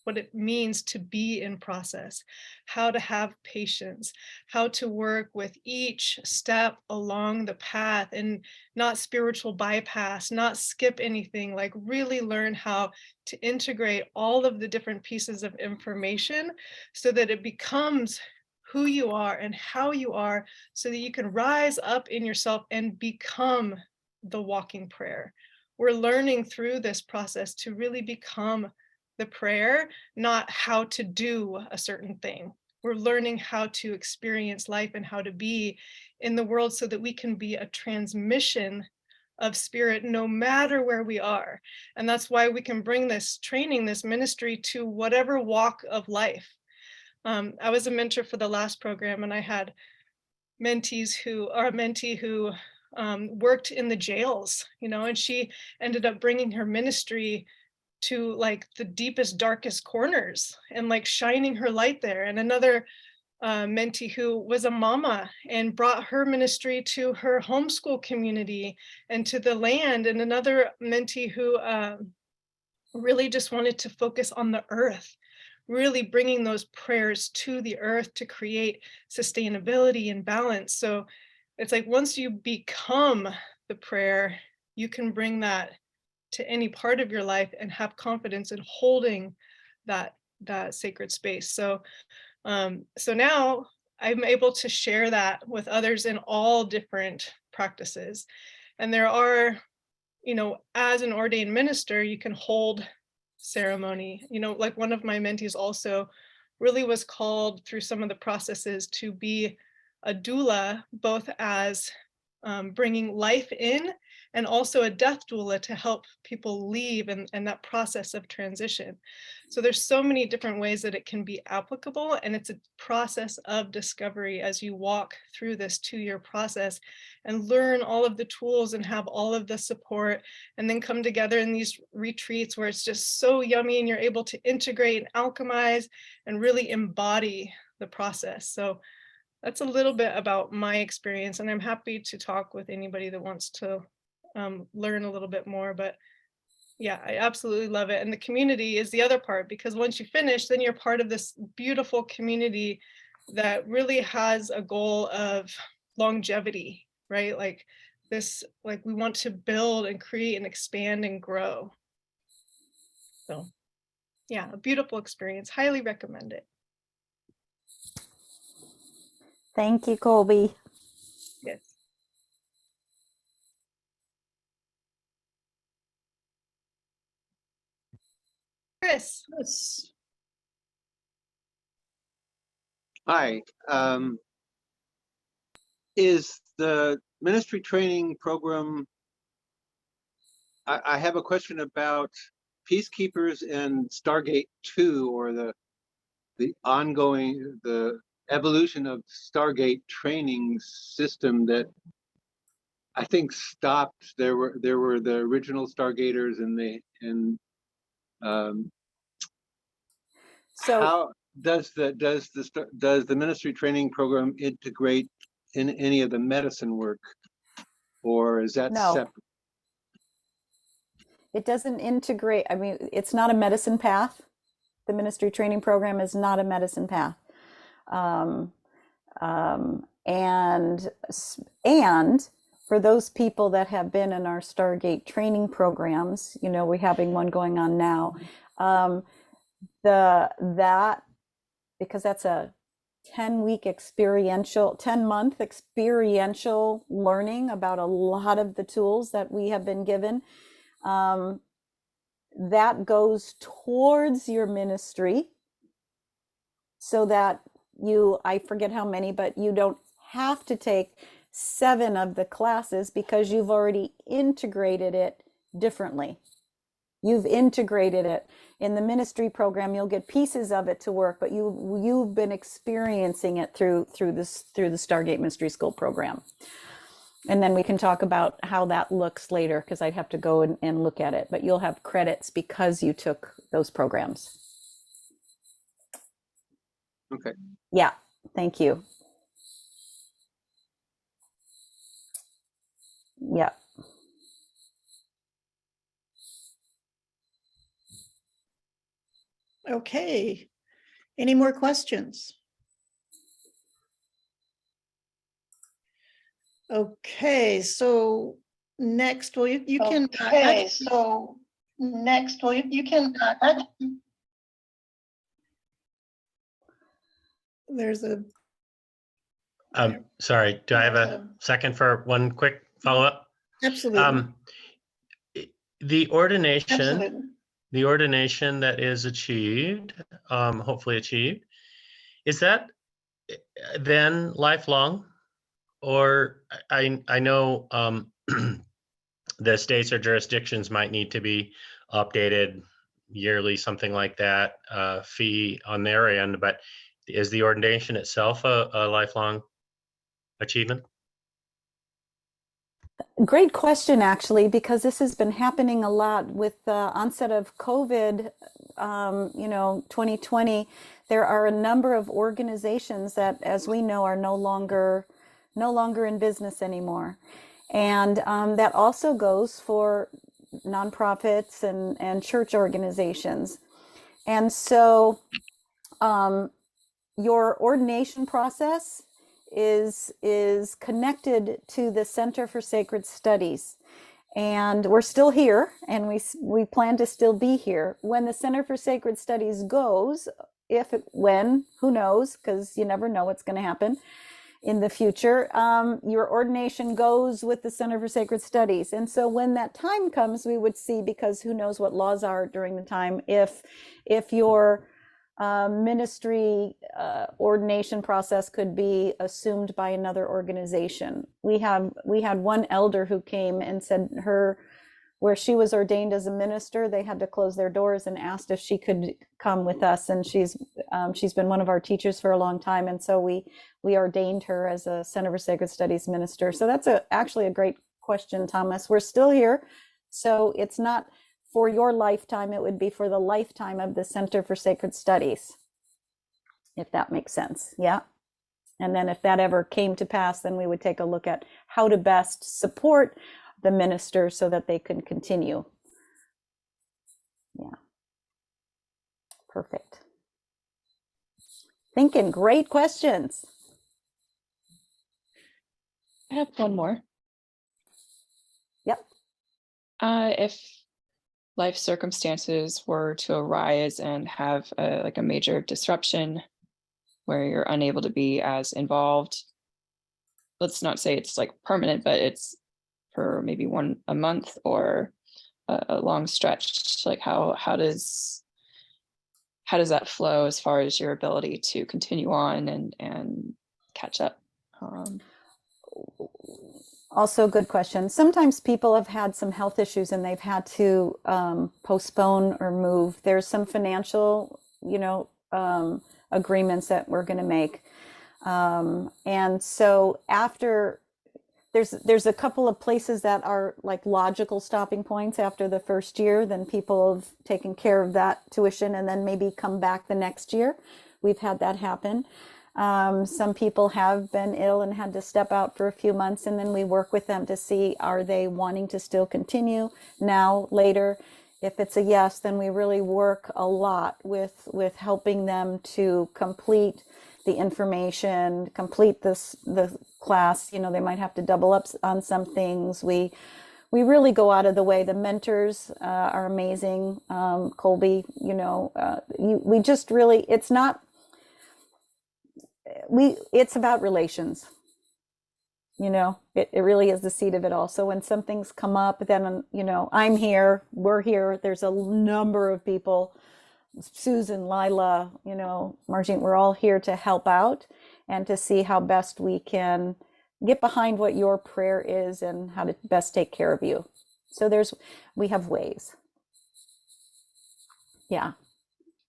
what it means to be in process, how to have patience, how to work with each step along the path and not spiritual bypass, not skip anything, like really learn how to integrate all of the different pieces of information so that it becomes who you are and how you are, so that you can rise up in yourself and become the walking prayer. We're learning through this process to really become the prayer, not how to do a certain thing. We're learning how to experience life and how to be in the world so that we can be a transmission of spirit no matter where we are. And that's why we can bring this training, this ministry to whatever walk of life. I was a mentor for the last program, and I had mentees who, or a mentee who worked in the jails, and she ended up bringing her ministry to like the deepest, darkest corners and like shining her light there. And another mentee who was a mama and brought her ministry to her homeschool community and to the land. And another mentee who really just wanted to focus on the earth, really bringing those prayers to the earth to create sustainability and balance. So it's like once you become the prayer, you can bring that to any part of your life and have confidence in holding that sacred space. So now I'm able to share that with others in all different practices. And there are, as an ordained minister, you can hold ceremony. Like one of my mentees also really was called through some of the processes to be a doula, both as bringing life in and also a death doula to help people leave and that process of transition. So there's so many different ways that it can be applicable, and it's a process of discovery as you walk through this 2-year process and learn all of the tools and have all of the support, and then come together in these retreats where it's just so yummy and you're able to integrate and alchemize and really embody the process. So that's a little bit about my experience, and I'm happy to talk with anybody that wants to learn a little bit more. But yeah, I absolutely love it. And the community is the other part, because once you finish, then you're part of this beautiful community that really has a goal of longevity, right? Like this, like we want to build and create and expand and grow. So yeah, a beautiful experience. Highly recommend it. Thank you, Colby. Yes. Chris. Yes. Hi. Is the ministry training program, I have a question about Peacekeepers and Stargate 2, or the ongoing, the evolution of Stargate training system that I think stopped. There were the original Stargaters, So how does the ministry training program integrate in any of the medicine work, or is that no, separate? it doesn't integrate. I mean, it's not a medicine path. The ministry training program is not a medicine path. And for those people that have been in our Stargate training programs, we're having one going on now. Because that's a 10-month experiential learning about a lot of the tools that we have been given. That goes towards your ministry so that I forget how many, but you don't have to take 7 of the classes because you've already integrated it differently. You've integrated it. In the ministry program, you'll get pieces of it to work, but you've been experiencing it through the Stargate Mystery School program. And then we can talk about how that looks later, because I'd have to go and look at it. But you'll have credits because you took those programs. Okay. Yeah, thank you. Yeah. Okay. Any more questions? Okay, so next, well, you can. Okay, so next, well, you can. There's a, Sorry, do I have a second for one quick follow-up? absolutely. The ordination, Absolutely. the ordination that is achieved, hopefully achieved, is that then lifelong? Or I know the states or jurisdictions might need to be updated yearly, something like that, fee on their end, but is the ordination itself a lifelong achievement? Great question, actually, because this has been happening a lot with the onset of COVID, 2020. There are a number of organizations that, as we know, are no longer in business anymore. And that also goes for nonprofits and church organizations. And so your ordination process is connected to the Center for Sacred Studies. And we're still here, and we plan to still be here. When the Center for Sacred Studies goes, when, who knows, because you never know what's going to happen in the future, your ordination goes with the Center for Sacred Studies. And so when that time comes, we would see, because who knows what laws are during the time, if your ministry ordination process could be assumed by another organization. We had one elder who came and said where she was ordained as a minister, they had to close their doors and asked if she could come with us. And she's been one of our teachers for a long time. And so we ordained her as a Center for Sacred Studies minister. So that's actually a great question, Thomas. We're still here. So it's not for your lifetime, it would be for the lifetime of the Center for Sacred Studies, if that makes sense. Yeah. And then if that ever came to pass, then we would take a look at how to best support the minister so that they can continue. Yeah. Perfect. Thinking, great questions. I have one more. Yep. If life circumstances were to arise and have a major disruption where you're unable to be as involved, let's not say it's like permanent, but it's for maybe a month or a long stretch, like how does that flow as far as your ability to continue on and catch up? Also, good question. Sometimes people have had some health issues and they've had to postpone or move. There's some financial, agreements that we're going to make. And so after, there's a couple of places that are like logical stopping points after the first year, then people have taken care of that tuition and then maybe come back the next year. We've had that happen. Some people have been ill and had to step out for a few months, and then we work with them to see, are they wanting to still continue now, later? If it's a yes, then we really work a lot with helping them to complete the information, complete the class. You know, they might have to double up on some things. We really go out of the way. The mentors are amazing. Colby, we just really, it's about relations. It really is the seed of it all. So when some things come up, then, I'm here, we're here. There's a number of people, Susan, Lila, Margine, we're all here to help out and to see how best we can get behind what your prayer is and how to best take care of you. So we have ways. Yeah.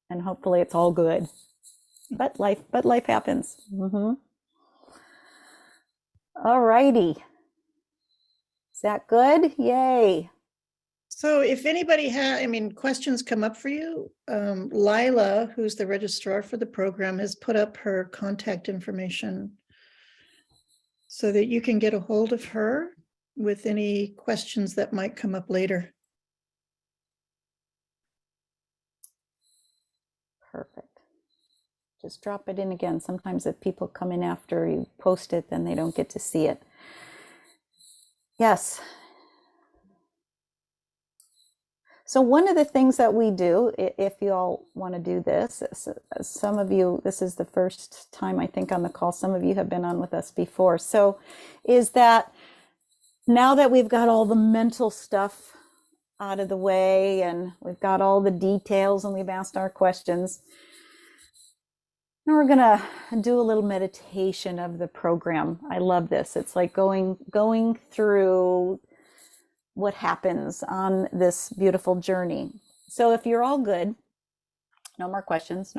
And hopefully it's all good. But life happens. Mm-hmm. All righty. Is that good? Yay. So if anybody questions come up for you, Lila, who's the registrar for the program, has put up her contact information so that you can get a hold of her with any questions that might come up later. Just drop it in again. Sometimes if people come in after you post it, then they don't get to see it. Yes. So one of the things that we do, if you all want to do this, some of you, this is the first time I think on the call, some of you have been on with us before. So is that now that we've got all the mental stuff out of the way and we've got all the details and we've asked our questions, now we're gonna do a little meditation of the program. I love this. It's like going through what happens on this beautiful journey. So if you're all good, no more questions,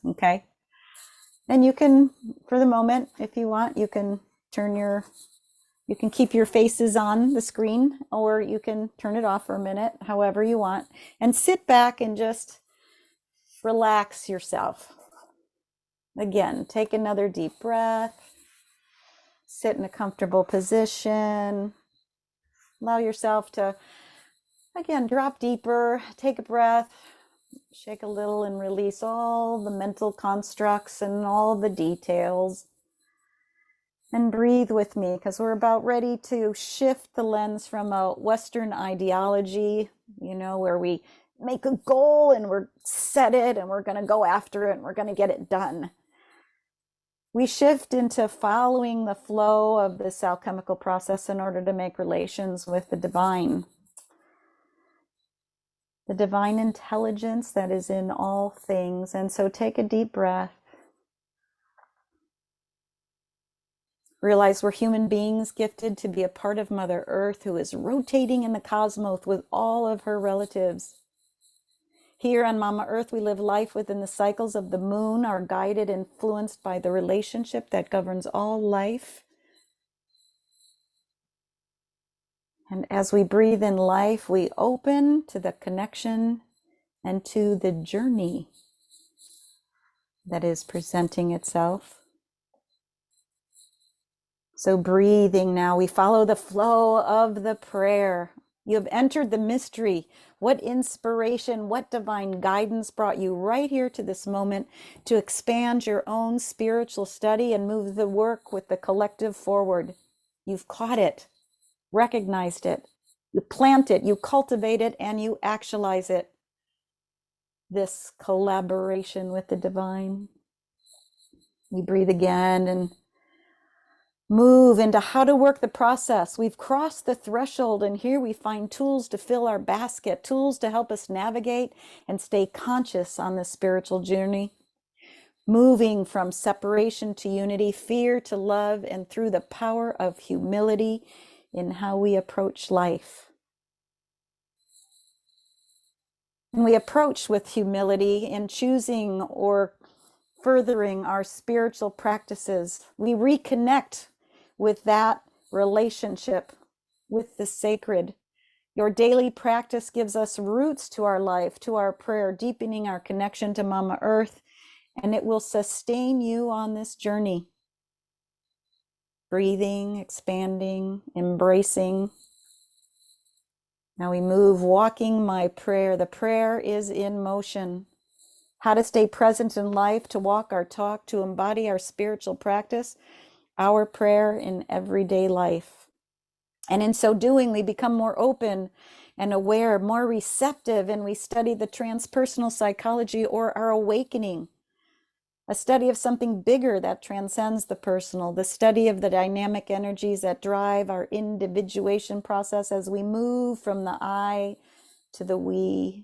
okay? And you can, for the moment, if you want, you can keep your faces on the screen, or you can turn it off for a minute, however you want, and sit back and just relax yourself. Again, take another deep breath, sit in a comfortable position, allow yourself to, again, drop deeper, take a breath, shake a little and release all the mental constructs and all the details. And breathe with me, because we're about ready to shift the lens from a Western ideology, where we make a goal and we're set it and we're going to go after it and we're going to get it done. We shift into following the flow of this alchemical process in order to make relations with the divine intelligence that is in all things. And so take a deep breath. Realize we're human beings gifted to be a part of Mother Earth, who is rotating in the cosmos with all of her relatives. Here on Mama Earth, we live life within the cycles of the moon, are guided and influenced by the relationship that governs all life. And as we breathe in life, we open to the connection and to the journey that is presenting itself. So breathing now, we follow the flow of the prayer. You have entered the mystery. What inspiration, what divine guidance brought you right here to this moment to expand your own spiritual study and move the work with the collective forward? You've caught it, recognized it, you plant it, you cultivate it, and you actualize it. This collaboration with the divine. We breathe again and move into how to work the process. We've crossed the threshold, and here we find tools to fill our basket, tools to help us navigate and stay conscious on this spiritual journey, moving from separation to unity, fear to love, and through the power of humility in how we approach life. And we approach with humility in choosing or furthering our spiritual practices. We reconnect with that relationship with the sacred. Your daily practice gives us roots to our life, to our prayer, deepening our connection to Mama Earth, and it will sustain you on this journey. Breathing, expanding, embracing. Now we move, walking my prayer. The prayer is in motion. How to stay present in life, to walk our talk, to embody our spiritual practice, our prayer in everyday life. And in so doing, we become more open and aware, more receptive, and we study the transpersonal psychology, or our awakening, a study of something bigger that transcends the personal, the study of the dynamic energies that drive our individuation process as we move from the I to the we.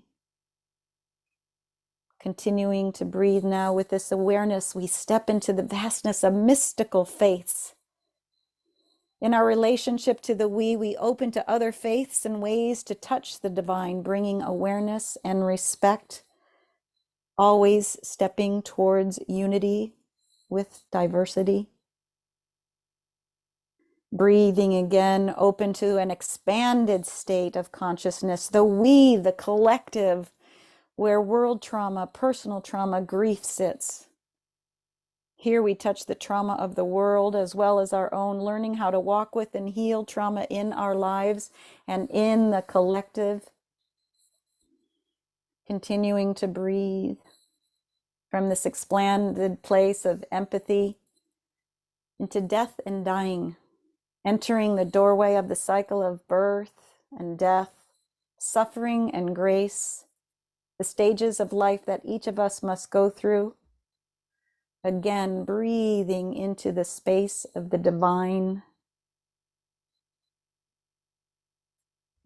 Continuing to breathe now with this awareness, we step into the vastness of mystical faiths. In our relationship to the we open to other faiths and ways to touch the divine, bringing awareness and respect, always stepping towards unity with diversity. Breathing again, open to an expanded state of consciousness, the we, the collective, where world trauma, personal trauma, grief sits. Here we touch the trauma of the world as well as our own, learning how to walk with and heal trauma in our lives and in the collective. Continuing to breathe. from this expanded place of empathy into death and dying, entering the doorway of the cycle of birth and death, suffering and grace, the stages of life that each of us must go through. Again, breathing into the space of the divine.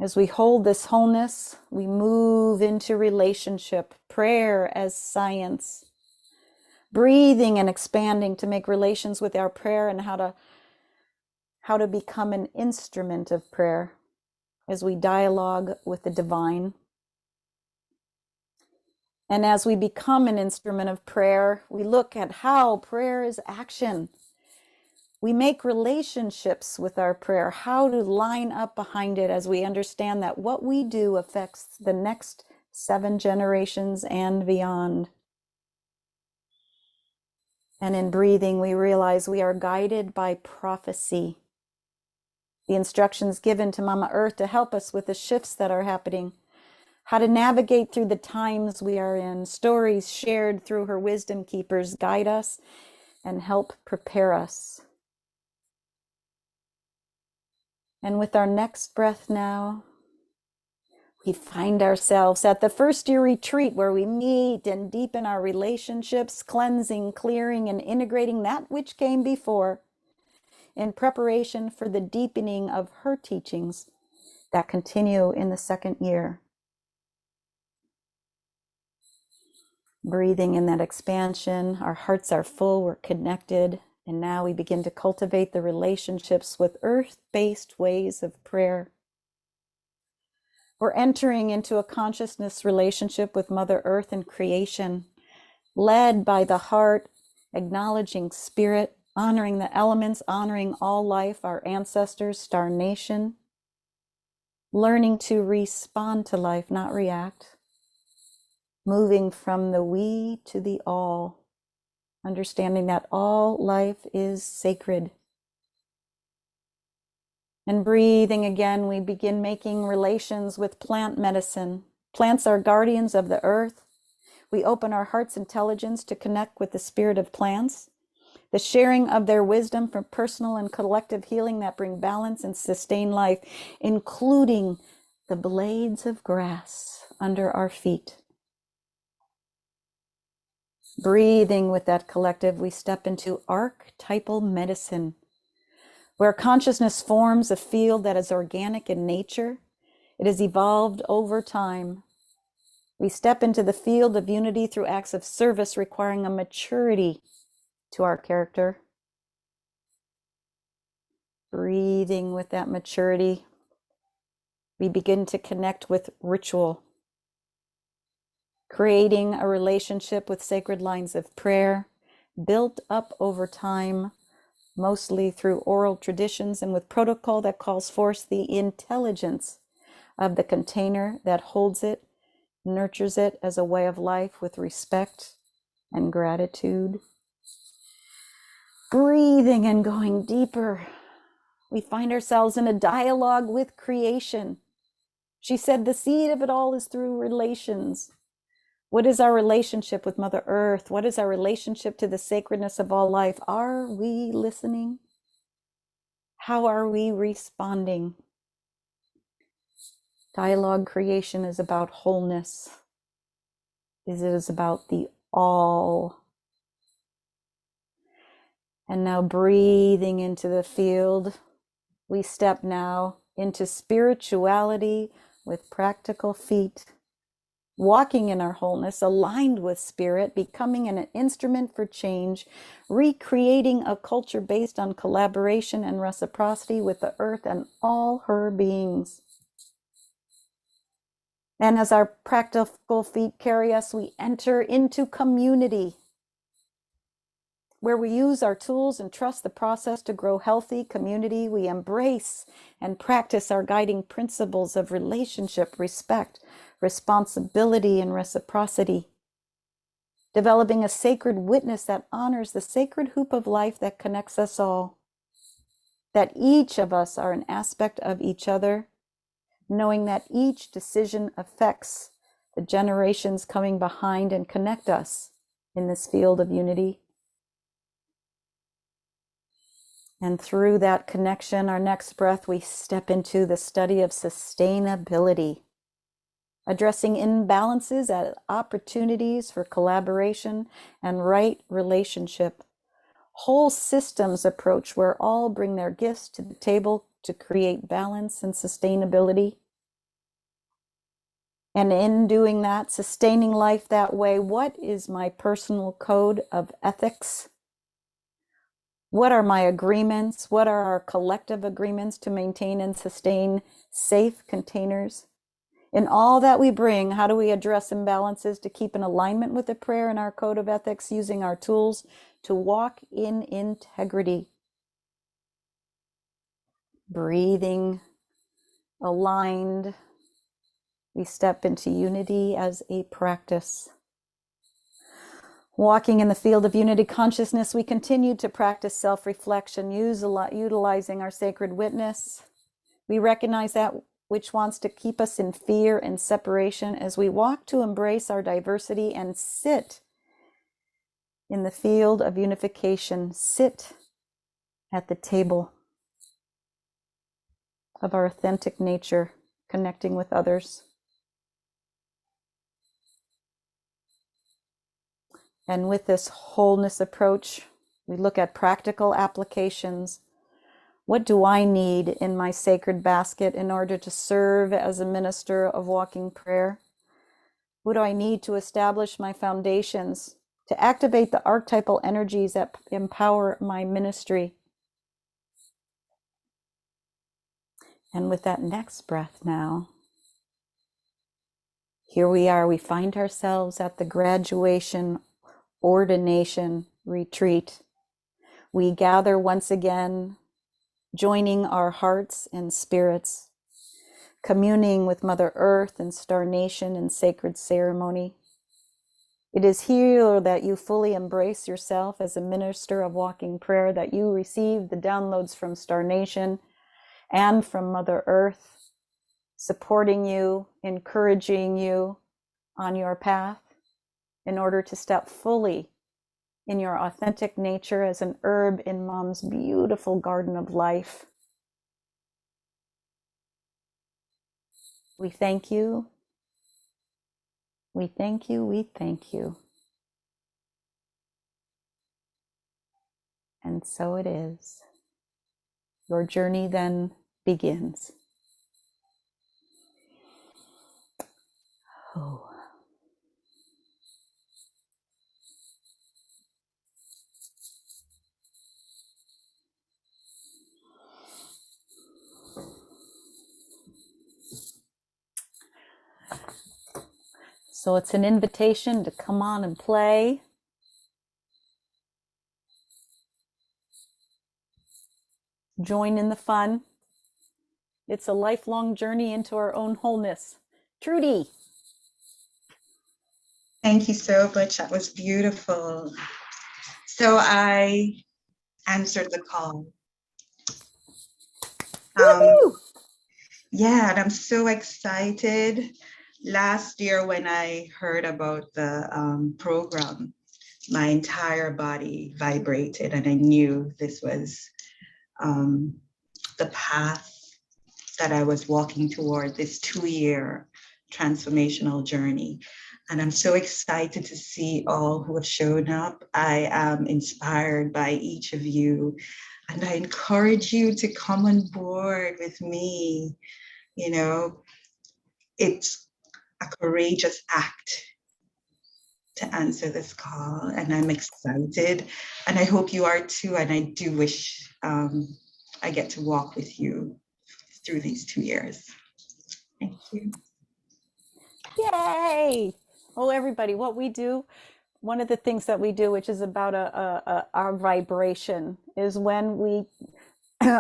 As we hold this wholeness, we move into relationship, prayer as science, breathing and expanding to make relations with our prayer and how to become an instrument of prayer as we dialogue with the divine. And as we become an instrument of prayer, we look at how prayer is action. We make relationships with our prayer, how to line up behind it as we understand that what we do affects the next 7 generations and beyond. And in breathing, we realize we are guided by prophecy. The instructions given to Mama Earth to help us with the shifts that are happening, how to navigate through the times we are in, stories shared through her wisdom keepers guide us and help prepare us. And with our next breath now, we find ourselves at the first year retreat where we meet and deepen our relationships, cleansing, clearing, and integrating that which came before in preparation for the deepening of her teachings that continue in the second year. Breathing in that expansion, our hearts are full, we're connected, and now we begin to cultivate the relationships with earth-based ways of prayer. We're entering into a consciousness relationship with Mother Earth and creation, led by the heart, acknowledging spirit, honoring the elements, honoring all life, our ancestors, Star Nation, learning to respond to life, not react, moving from the we to the all, understanding that all life is sacred. And breathing again, we begin making relations with plant medicine. Plants are guardians of the earth. We open our heart's intelligence to connect with the spirit of plants, the sharing of their wisdom for personal and collective healing that bring balance and sustain life, including the blades of grass under our feet. Breathing with that collective, we step into archetypal medicine, where consciousness forms a field that is organic in nature. It has evolved over time. We step into the field of unity through acts of service requiring a maturity to our character. Breathing with that maturity, we begin to connect with ritual, creating a relationship with sacred lines of prayer, built up over time, mostly through oral traditions and with protocol that calls forth the intelligence of the container that holds it, nurtures it as a way of life with respect and gratitude. Breathing and going deeper, we find ourselves in a dialogue with creation. She said the seed of it all is through relations. What is our relationship with Mother Earth? What is our relationship to the sacredness of all life? Are we listening? How are we responding? Dialogue creation is about wholeness. It is about the all. And now breathing into the field, we step now into spirituality with practical feet. Walking in our wholeness, aligned with spirit, becoming an instrument for change, recreating a culture based on collaboration and reciprocity with the earth and all her beings. And as our practical feet carry us, we enter into community, where we use our tools and trust the process to grow healthy community. We embrace and practice our guiding principles of relationship, respect, responsibility, and reciprocity, developing a sacred witness that honors the sacred hoop of life that connects us all, that each of us are an aspect of each other, knowing that each decision affects the generations coming behind and connect us in this field of unity. And through that connection, our next breath, we step into the study of sustainability, addressing imbalances as opportunities for collaboration and right relationship. Whole systems approach where all bring their gifts to the table to create balance and sustainability. And in doing that, sustaining life that way, what is my personal code of ethics? What are my agreements? What are our collective agreements to maintain and sustain safe containers? In all that we bring, how do we address imbalances to keep in alignment with the prayer and our code of ethics, using our tools to walk in integrity? Breathing, aligned, we step into unity as a practice. Walking in the field of unity consciousness, we continue to practice self-reflection, utilizing our sacred witness. We recognize that which wants to keep us in fear and separation as we walk to embrace our diversity and sit in the field of unification, sit at the table of our authentic nature, connecting with others. And with this wholeness approach, we look at practical applications. What do I need in my sacred basket in order to serve as a minister of walking prayer? What do I need to establish my foundations, to activate the archetypal energies that empower my ministry? And with that next breath now, here we are, we find ourselves at the graduation ordination retreat. We gather once again, joining our hearts and spirits, communing with Mother Earth and Star Nation in sacred ceremony. It is here that you fully embrace yourself as a minister of walking prayer, that you receive the downloads from Star Nation and from Mother Earth, supporting you, encouraging you on your path in order to step fully in your authentic nature as an herb in Mom's beautiful garden of life. We thank you. We thank you. We thank you. And so it is. Your journey then begins. Oh. So it's an invitation to come on and play. Join in the fun. It's a lifelong journey into our own wholeness. Trudy. Thank you so much. That was beautiful. So I answered the call. Yeah, and I'm so excited. Last year when I heard about the program, my entire body vibrated and I knew this was the path that I was walking toward, this 2-year transformational journey. And I'm so excited to see all who have shown up. I am inspired by each of you. And I encourage you to come on board with me. You know, it's a courageous act to answer this call. And I'm excited. And I hope you are too. And I do wish I get to walk with you through these 2 years. Thank you. Yay! Oh, everybody, what we do, one of the things that we do, which is about our vibration, is when we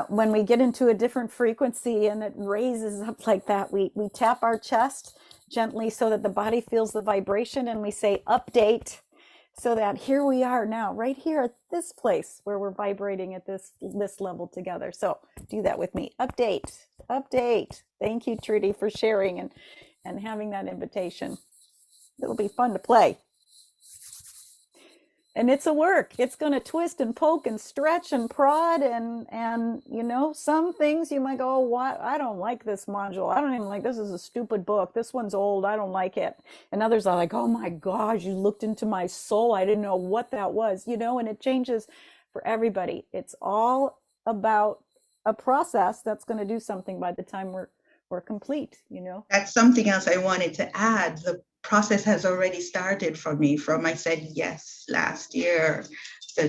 when we get into a different frequency and it raises up like that, we tap our chest gently so that the body feels the vibration, and we say update, so that here we are now, right here at this place where we're vibrating at this level together. So do that with me. Update, update. Thank you, Trudy, for sharing and having that invitation. It'll be fun to play. And it's a work. It's going to twist and poke and stretch and prod and you know, some things you might go, oh, what? I don't like this module. I don't even like, this is a stupid book. This one's old. I don't like it. And others are like, oh my gosh, you looked into my soul. I didn't know what that was, you know, and it changes for everybody. It's all about a process that's going to do something by the time we're complete, you know. That's something else I wanted to add. The process has already started for me from I said yes last year. The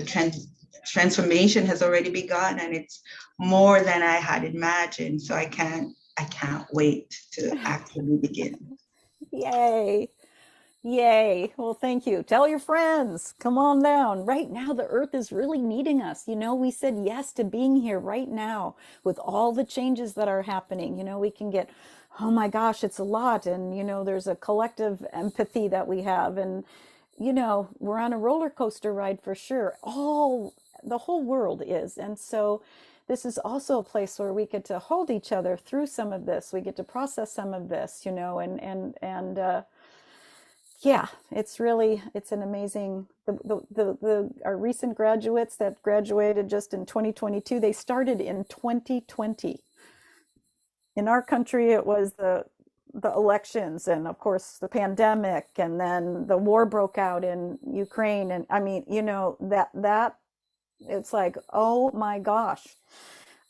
transformation has already begun, and it's more than I had imagined. So I can't wait to actually begin. Yay. Yay. Well, thank you. Tell your friends. Come on down. Right now, the earth is really needing us. You know, we said yes to being here right now with all the changes that are happening. You know, we can get, oh my gosh, it's a lot. And, you know, there's a collective empathy that we have. And, you know, we're on a roller coaster ride for sure. The whole world is. And so this is also a place where we get to hold each other through some of this. We get to process some of this, you know, and yeah, it's an amazing, our recent graduates that graduated just in 2022, they started in 2020. In our country, it was the elections and of course the pandemic, and then the war broke out in Ukraine. And I mean, you know, that it's like, oh my gosh.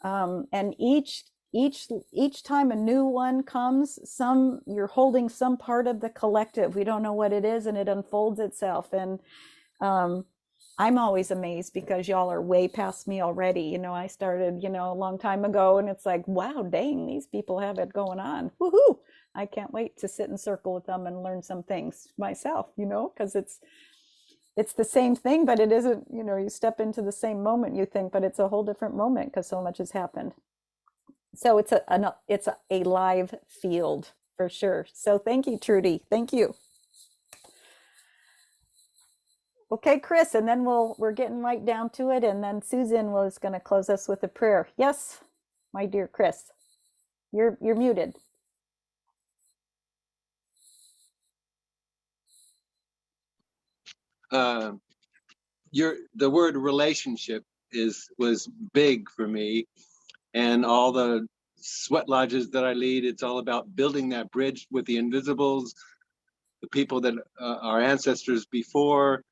And each time a new one comes, you're holding some part of the collective. We don't know what it is, and it unfolds itself. And I'm always amazed because y'all are way past me already. You know, I started, you know, a long time ago, and it's like, wow, dang, these people have it going on. Woohoo! I can't wait to sit in circle with them and learn some things myself, you know, because it's the same thing, but it isn't, you know, you step into the same moment, you think, but it's a whole different moment because so much has happened. So it's a live field for sure. So thank you, Trudy. Thank you. Okay, Chris, and then we're getting right down to it, and then Susan was going to close us with a prayer. Yes, my dear Chris, you're muted. The word relationship was big for me, and all the sweat lodges that I lead, it's all about building that bridge with the invisibles, the people that our ancestors before.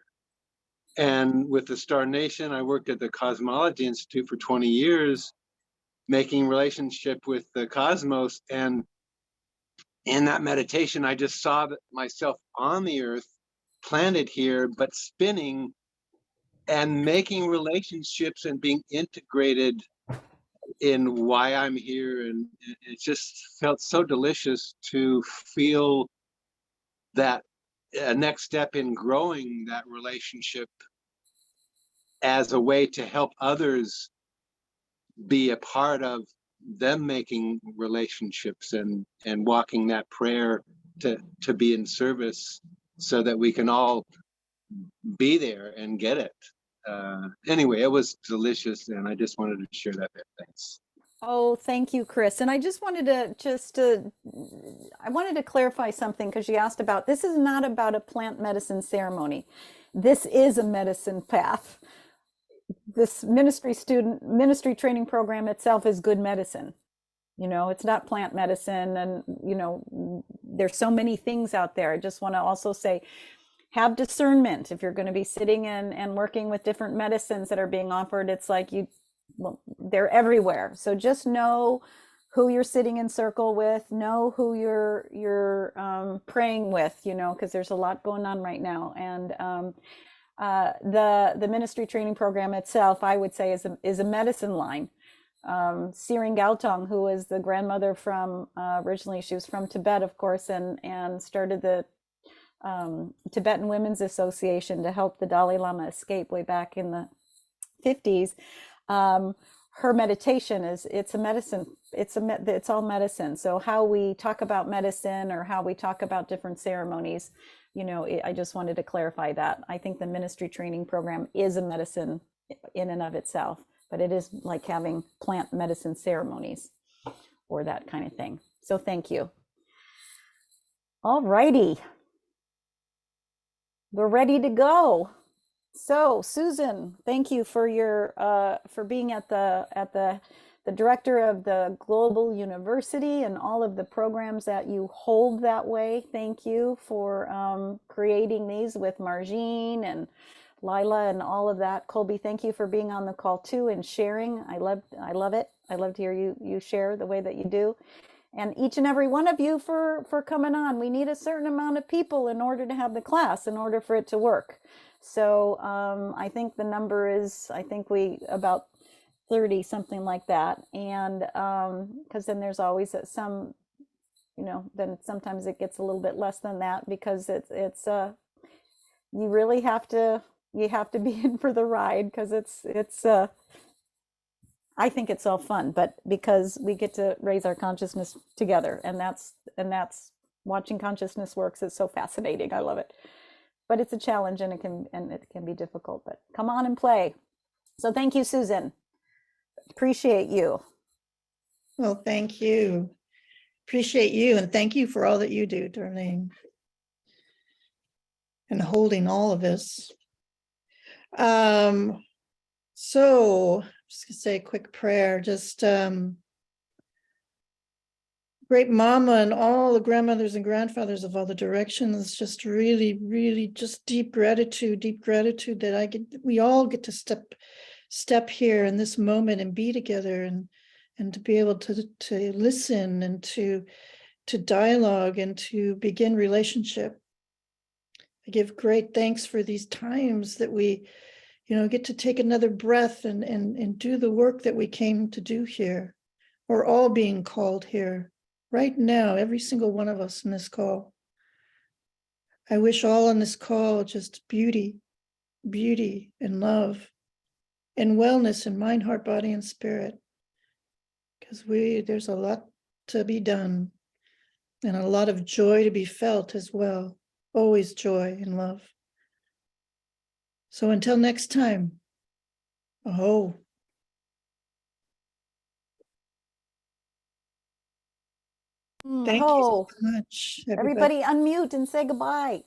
And with the Star Nation, I worked at the Cosmology Institute for 20 years, making relationship with the cosmos. And in that meditation, I just saw myself on the earth, planted here, but spinning and making relationships and being integrated in why I'm here. And it just felt so delicious to feel that a next step in growing that relationship as a way to help others be a part of them making relationships and walking that prayer to be in service so that we can all be there and get it. Anyway, it was delicious, and I just wanted to share that bit. Thanks. Oh, thank you, Chris. And I just wanted to I wanted to clarify something because you asked about, this is not about a plant medicine ceremony. This is a medicine path. This ministry training program itself is good medicine. You know, it's not plant medicine, and, you know, there's so many things out there. I just want to also say, have discernment. If you're going to be sitting and working with different medicines that are being offered, it's like they're everywhere. So just know who you're sitting in circle with, know who you're praying with, you know, because there's a lot going on right now. And the ministry training program itself, I would say, is a medicine line. Tsering Galtong, who is the grandmother from originally, she was from Tibet, of course, and started the Tibetan Women's Association to help the Dalai Lama escape way back in the 50s. Her meditation it's a medicine. It's all medicine. So how we talk about medicine or how we talk about different ceremonies, you know, I just wanted to clarify that. I think the ministry training program is a medicine in and of itself, but it is like having plant medicine ceremonies or that kind of thing. So thank you. All righty. We're ready to go. So Susan, thank you for your for being at the director of the Global University and all of the programs that you hold that way. Thank you for creating these with Margine and Lila and all of that. Colby, thank you for being on the call too and sharing. I love it. I love to hear you share the way that you do. And each and every one of you for coming on. We need a certain amount of people in order to have the class, in order for it to work. So I think the number is, I think we about 30, something like that. And because then there's always some, you know, then sometimes it gets a little bit less than that, because it's you really have to be in for the ride, because it's I think it's all fun, but because we get to raise our consciousness together, and that's watching consciousness works is so fascinating. I love it, but it's a challenge, and it can be difficult. But come on and play. So thank you, Susan. Appreciate you. Well, thank you. Appreciate you, and thank you for all that you do, Darlene, and holding all of this. So just gonna say a quick prayer. Just great mama and all the grandmothers and grandfathers of all the directions, just really just deep gratitude that we all get to step here in this moment and be together, and to be able to listen and to dialogue and to begin relationship. I give great thanks for these times that we, you know, get to take another breath and do the work that we came to do here. We're all being called here right now, every single one of us in this call. I wish all on this call just beauty and love and wellness in mind, heart, body, and spirit. Because there's a lot to be done and a lot of joy to be felt as well. Always joy and love. So until next time, oh. Thank you so much, everybody. Everybody unmute and say goodbye.